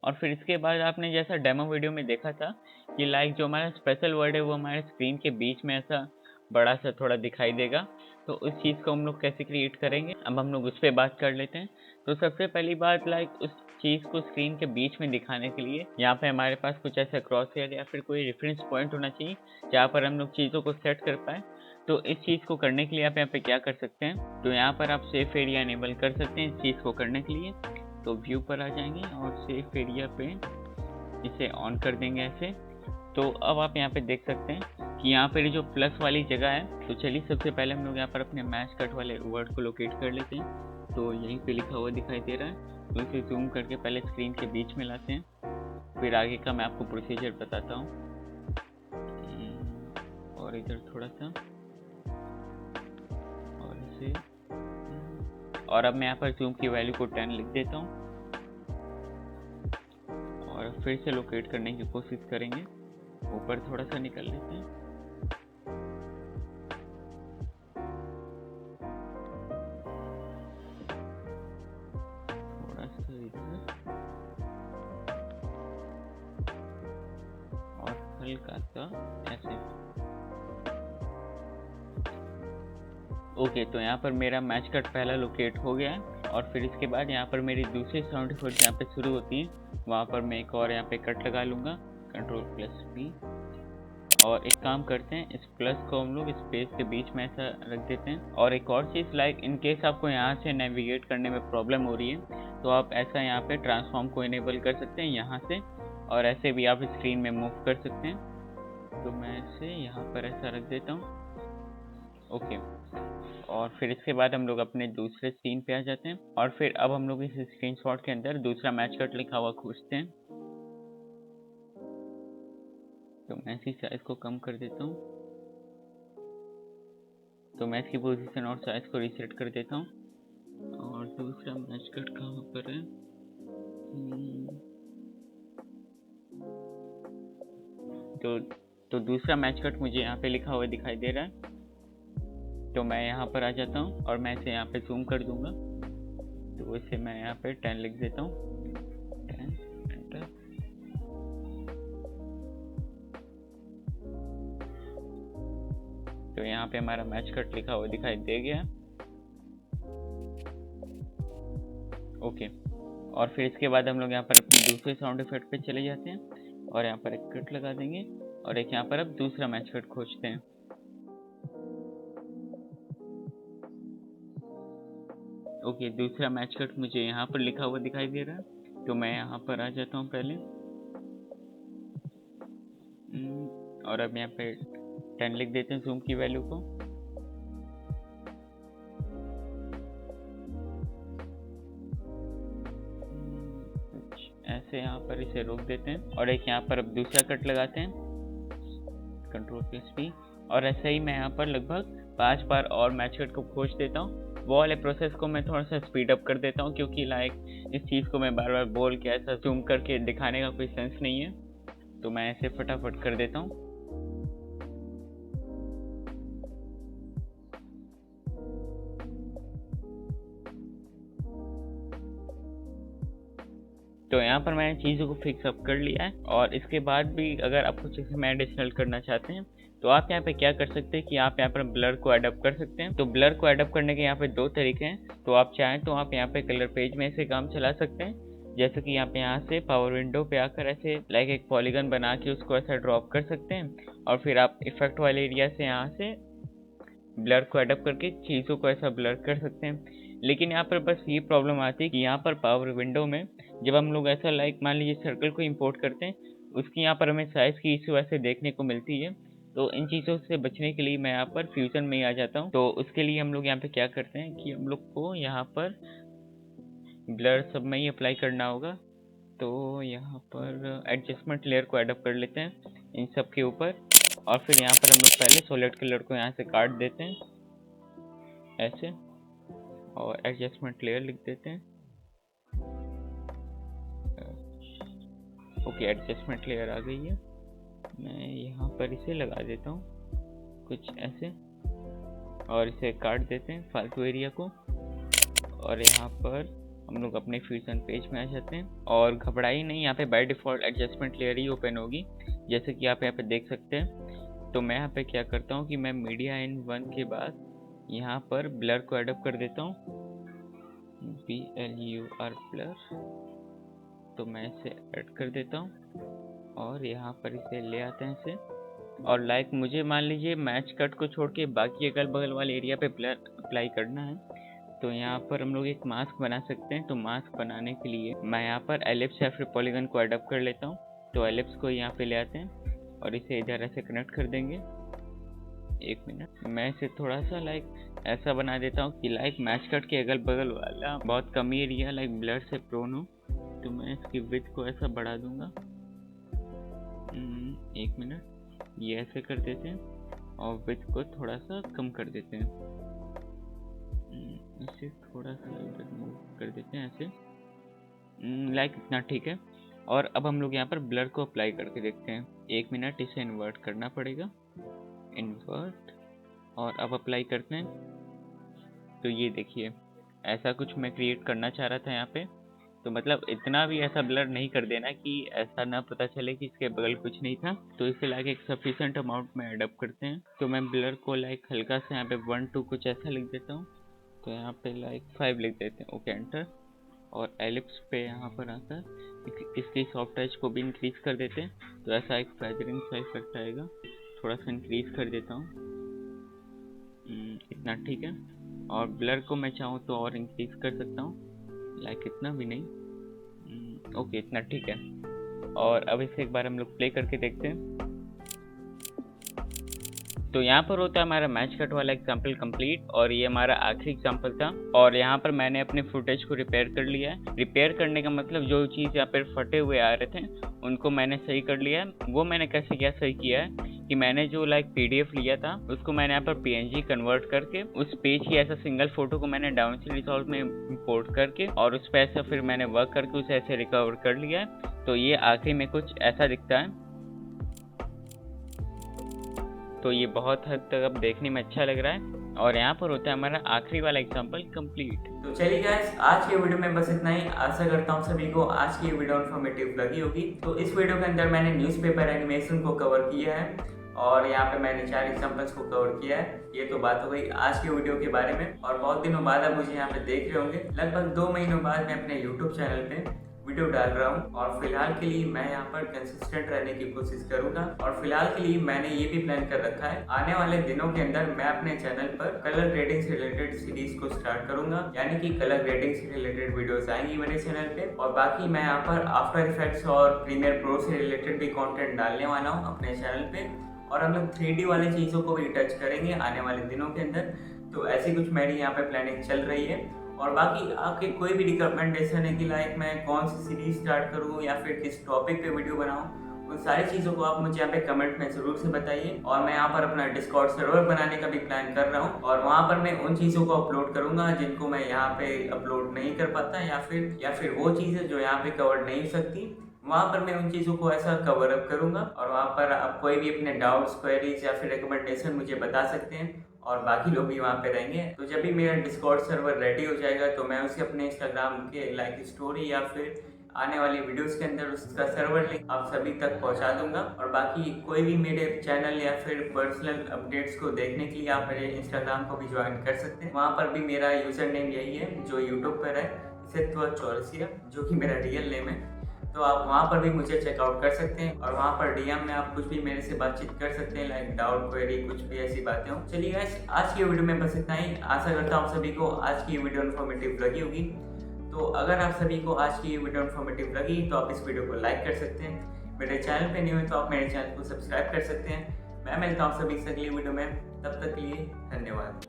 और फिर इसके बाद आपने जैसा डेमो वीडियो में देखा था कि लाइक जो हमारा स्पेशल वर्ड है वो हमारे स्क्रीन के बीच में ऐसा बड़ा सा थोड़ा दिखाई देगा। तो उस चीज़ को हम लोग कैसे क्रिएट करेंगे, अब हम लोग उस पर बात कर लेते हैं। तो सबसे पहली बात, लाइक उस चीज़ को स्क्रीन के बीच में दिखाने के लिए यहाँ पे हमारे पास कुछ ऐसा क्रॉस हेयर या फिर कोई रेफरेंस पॉइंट होना चाहिए जहाँ पर हम लोग चीज़ों को सेट कर पाए। तो इस चीज़ को करने के लिए आप यहाँ पे क्या कर सकते हैं, तो यहाँ पर आप सेफ एरिया इनेबल कर सकते हैं इस चीज़ को करने के लिए। तो व्यू पर आ जाएंगे और सेफ एरिया पे इसे ऑन कर देंगे ऐसे। तो अब आप यहाँ पे देख सकते हैं कि यहाँ पर जो प्लस वाली जगह है, तो चलिए सबसे पहले हम लोग यहाँ पर अपने मैच कट वाले वर्ड को लोकेट कर लेते हैं। तो यहीं पे लिखा हुआ दिखाई दे रहा है, तो इसे जूम करके पहले स्क्रीन के बीच में लाते हैं, फिर आगे का मैं आपको प्रोसीजर बताता हूँ। और इधर थोड़ा सा और इसे, और अब मैं यहाँ पर जूम की वैल्यू को 10 लिख देता हूँ और फिर से लोकेट करने की कोशिश करेंगे। ऊपर थोड़ा सा निकल लेते हैं, थोड़ा सा इधर और हल्का सा ऐसे। ओके, तो यहाँ पर मेरा मैच कट पहला लोकेट हो गया है। और फिर इसके बाद यहाँ पर मेरी दूसरी साउंड इफेक्ट यहाँ पे शुरू होती है, वहाँ पर मैं एक और यहाँ पे कट लगा लूँगा, Ctrl+P। और एक काम करते हैं, इस प्लस को हम लोग स्पेस के बीच में ऐसा रख देते हैं। और एक और चीज़, लाइक इन केस आपको यहाँ से नेविगेट करने में प्रॉब्लम हो रही है तो आप ऐसा यहाँ पे ट्रांसफॉर्म को इनेबल कर सकते हैं यहाँ से, और ऐसे भी आप स्क्रीन में मूव कर सकते हैं। तो मैं इसे यहाँ पर ऐसा रख देता हूँ। ओके, और फिर इसके बाद हम लोग अपने दूसरे सीन पे आ जाते हैं और फिर अब हम लोग इस स्क्रीनशॉट के अंदर दूसरा मैच कट लिखा हुआ खोजते हैं। तो मैं इसकी साइज को कम कर देता हूँ, तो मैं इसकी पोजीशन और साइज को रीसेट कर देता हूँ। और दूसरा मैच कट कहाँ पर है, तो दूसरा मैच कट मुझे यहाँ पे लिखा हुआ दिखाई दे रहा है। तो मैं यहाँ पर आ जाता हूँ और मैं इसे यहाँ पे जूम कर दूंगा। तो इसे मैं यहाँ पे 10 लिख देता हूँ, 10 एंटर। तो यहाँ पे हमारा मैच कट लिखा हुआ दिखाई दे गया। ओके, और फिर इसके बाद हम लोग यहाँ पर अपने दूसरे साउंड इफेक्ट पे चले जाते हैं और यहाँ पर एक कट लगा देंगे और एक यहाँ पर अब दूसरा मैच कट खोजते हैं। ओके, दूसरा मैच कट मुझे यहाँ पर लिखा हुआ दिखाई दे रहा है, तो मैं यहाँ पर आ जाता हूँ पहले। और अब यहाँ पे 10 लिख देते हैं जूम की वैल्यू को। ऐसे यहाँ पर इसे रोक देते हैं और एक यहाँ पर अब दूसरा कट लगाते हैं, Ctrl+P। और ऐसे ही मैं यहाँ पर लगभग 5 बार और मैच कट को खोज देता हूँ। वो वाले प्रोसेस को मैं थोड़ा सा स्पीड अप कर देता हूँ, क्योंकि लाइक इस चीज़ को मैं बार बार बोल के ऐसा जूम करके दिखाने का कोई सेंस नहीं है। तो मैं ऐसे फटाफट कर देता हूँ। तो यहाँ पर मैंने चीज़ों को फिक्स अप कर लिया है। और इसके बाद भी अगर आप कुछ इसमें एडिशनल करना चाहते हैं तो आप यहाँ पे क्या कर सकते हैं कि आप यहाँ पर ब्लर को एडअप कर सकते हैं। तो ब्लर को एडअप करने के यहाँ पे 2 तरीके हैं। तो आप चाहें तो आप यहाँ पे कलर पेज में से काम चला सकते हैं, जैसे कि आप यहाँ से पावर विंडो पे आकर ऐसे लाइक एक पॉलीगन बना के उसको ऐसा ड्रॉप कर सकते हैं। और फिर आप इफेक्ट वाले एरिया से यहाँ से ब्लर को एडअप करके चीज़ों को ऐसा ब्लर कर सकते हैं। लेकिन यहाँ पर बस ये प्रॉब्लम आती है कि यहाँ पर पावर विंडो में जब हम लोग ऐसा लाइक मान लीजिए सर्कल को इंपोर्ट करते हैं, उसकी यहाँ पर हमें साइज़ की इशू ऐसे देखने को मिलती है। तो इन चीज़ों से बचने के लिए मैं यहाँ पर फ्यूजन में ही आ जाता हूँ। तो उसके लिए हम लोग यहाँ पे क्या करते हैं कि हम लोग को यहाँ पर ब्लर सब में ही अप्लाई करना होगा। तो यहाँ पर एडजस्टमेंट लेयर को एडअप कर लेते हैं इन सब के ऊपर। और फिर यहाँ पर हम लोग पहले सॉलिड कलर को यहाँ से काट देते हैं ऐसे, और एडजस्टमेंट लेयर लिख देते हैं। ओके, एडजस्टमेंट लेयर आ गई है। मैं यहाँ पर इसे लगा देता हूँ कुछ ऐसे, और इसे काट देते हैं फालतू एरिया को। और यहाँ पर हम लोग अपने फ्यूजन पेज में आ जाते हैं। और घबराई नहीं, यहाँ पे by default adjustment layer he open होगी, जैसे कि आप यहाँ पे देख सकते हैं। तो मैं यहाँ पे क्या करता हूँ कि मैं मीडिया इन 1 के बाद यहाँ पर ब्लर को एडअप कर देता हूँ, BLUR ब्लर। तो मैं इसे ऐड कर देता हूँ और यहाँ पर इसे ले आते हैं इसे। और लाइक मुझे मान लीजिए मैच कट को छोड़ के बाकी अगल बगल वाले एरिया पे ब्लर अप्लाई करना है, तो यहाँ पर हम लोग एक मास्क बना सकते हैं। तो मास्क बनाने के लिए मैं यहाँ पर एलिप्स या फिर पॉलीगन को एडअप कर लेता हूँ। तो एलिप्स को यहाँ पे ले आते हैं और इसे इधर ऐसे कनेक्ट कर देंगे। 1 मिनट, मैं इसे थोड़ा सा लाइक ऐसा बना देता हूँ कि लाइक मैच कट के अगल बगल वाला बहुत कम एरिया लाइक ब्लर से प्रोन हो। तो मैं इसकी विड्थ को ऐसा बढ़ा दूंगा। 1 मिनट, ये ऐसे कर देते हैं और विड्थ को थोड़ा सा कम कर देते हैं। इसे थोड़ा सा इधर मूव कर देते हैं ऐसे, लाइक इतना ठीक है। और अब हम लोग यहाँ पर ब्लर को अप्लाई करके देखते हैं। 1 मिनट, इसे इन्वर्ट करना पड़ेगा, इन्वर्ट, और अब अप्लाई करते हैं। तो ये देखिए ऐसा कुछ मैं क्रिएट करना चाह रहा था यहाँ पे। तो मतलब इतना भी ऐसा ब्लर नहीं कर देना कि ऐसा ना पता चले कि इसके बगल कुछ नहीं था। तो इसे लाइक एक सफिशिएंट अमाउंट में एडअप करते हैं। तो मैं ब्लर को लाइक हल्का से यहाँ पे 1 2 कुछ ऐसा लिख देता हूँ। तो यहाँ पे लाइक 5 लिख देते हैं। Okay, enter. और एलिप्स पे यहाँ पर आता है इसकी सॉफ्ट टच को भी इंक्रीज कर देते हैं। तो ऐसा एक फेदरिंग सा इफेक्ट आएगा। थोड़ा सा इंक्रीज कर देता हूँ, इतना ठीक है। और ब्लर को मैं चाहूँ तो और इंक्रीज कर सकता हूँ, लाइक इतना भी नहीं। ओके, इतना ठीक है। और अब इसे एक बार हम लोग प्ले करके देखते हैं। तो यहाँ पर होता है हमारा मैच कट वाला एग्जाम्पल कंप्लीट, और ये हमारा आखिरी एग्जाम्पल था। और यहाँ पर मैंने अपने फुटेज को रिपेयर कर लिया है। रिपेयर करने का मतलब जो चीज़ यहाँ पर फटे हुए आ रहे थे उनको मैंने सही कर लिया है। वो मैंने कैसे क्या सही किया है कि मैंने जो लाइक PDF लिया था उसको मैंने यहाँ पर PNG कन्वर्ट करके उस पेज की ऐसा सिंगल फोटो को मैंने डाउनस्ट्रीम रिजॉल्व में इंपोर्ट करके और उस पर ऐसा फिर मैंने वर्क करके उसे ऐसे रिकवर कर लिया है। तो ये आखिरी में कुछ ऐसा दिखता है। तो ये बहुत हद तक अब देखने में अच्छा लग रहा है। और यहाँ पर होता है हमारा आखिरी वाला एग्जाम्पल कंप्लीट।
तो चलिए गाइस, आज के वीडियो में बस इतना ही। आशा करता हूँ सभी को आज की वीडियो इन्फॉर्मेटिव लगी होगी। तो इस वीडियो के अंदर मैंने न्यूज़पेपर एनिमेशन को कवर किया है और यहाँ पे मैंने 4 एग्जाम्पल्स को कवर किया है। ये तो बात हो गई आज के वीडियो के बारे में। और बहुत दिनों बाद आप मुझे यहाँ पे देख रहे होंगे। लगभग 2 महीनों बाद मैं अपने YouTube चैनल पे वीडियो डाल रहा हूँ। और फिलहाल के लिए मैं यहाँ पर कंसिस्टेंट रहने की कोशिश करूंगा। और फिलहाल के लिए मैंने ये भी प्लान कर रखा है, आने वाले दिनों के अंदर मैं अपने चैनल पर कलर ग्रेडिंग से रिलेटेड सीरीज को स्टार्ट करूंगा। यानी कि कलर ग्रेडिंग से रिलेटेड वीडियोस आएंगी मेरे चैनल पे। और बाकी मैं यहाँ पर आफ्टर इफेक्ट्स और प्रीमियर प्रो से रिलेटेड भी कॉन्टेंट डालने वाला हूँ अपने चैनल पे। और हम लोग 3D वाली चीज़ों को भी टच करेंगे आने वाले दिनों के अंदर। तो ऐसी कुछ मेरी यहाँ पे प्लानिंग चल रही है। और बाकी आपके कोई भी रिकमेंडेशन है कि लाइक मैं कौन सी सीरीज स्टार्ट करूँ या फिर किस टॉपिक पे वीडियो बनाऊँ, उन सारी चीज़ों को आप मुझे यहाँ पे कमेंट में ज़रूर से बताइए। और मैं यहाँ पर अपना डिस्कॉर्ड सर्वर बनाने का भी प्लान कर रहा हूँ। और वहाँ पर मैं उन चीज़ों को अपलोड करूँगा जिनको मैं यहाँ पे अपलोड नहीं कर पाता, या फिर वो चीज़ें जो यहाँ पे कवर नहीं हो सकती, वहाँ पर मैं उन चीज़ों को ऐसा कवर अप करूँगा। और वहाँ पर आप कोई भी अपने डाउट्स, क्वेरीज या फिर रिकमेंडेशन मुझे बता सकते हैं। और बाकी लोग भी वहाँ पे रहेंगे। तो जब भी मेरा डिस्कॉर्ड सर्वर रेडी हो जाएगा तो मैं उसे अपने इंस्टाग्राम के लाइक स्टोरी या फिर आने वाली वीडियोस के अंदर उसका सर्वर लिंक आप सभी तक पहुंचा दूंगा। और बाकी कोई भी मेरे चैनल या फिर पर्सनल अपडेट्स को देखने के लिए आप मेरे इंस्टाग्राम को भी ज्वाइन कर सकते हैं। वहाँ पर भी मेरा यूजर नेम यही है जो यूट्यूब पर है, सिद्धू चौरसिया, जो कि मेरा रियल नेम है। तो आप वहाँ पर भी मुझे चेकआउट कर सकते हैं और वहाँ पर डीएम में आप कुछ भी मेरे से बातचीत कर सकते हैं, लाइक डाउट, क्वेरी, कुछ भी ऐसी बातें हो। चलिए गाइस, आज की वीडियो में बस इतना ही। आशा करता हूँ सभी को आज की वीडियो इन्फॉर्मेटिव लगी होगी। तो अगर आप सभी को आज की वीडियो इन्फॉर्मेटिव लगी तो आप इस वीडियो को लाइक कर सकते हैं। मेरे चैनल पे नहीं हुए तो आप मेरे चैनल को सब्सक्राइब कर सकते हैं। मैं मिलता हूँ सभी से अगली वीडियो में, तब तक के लिए धन्यवाद।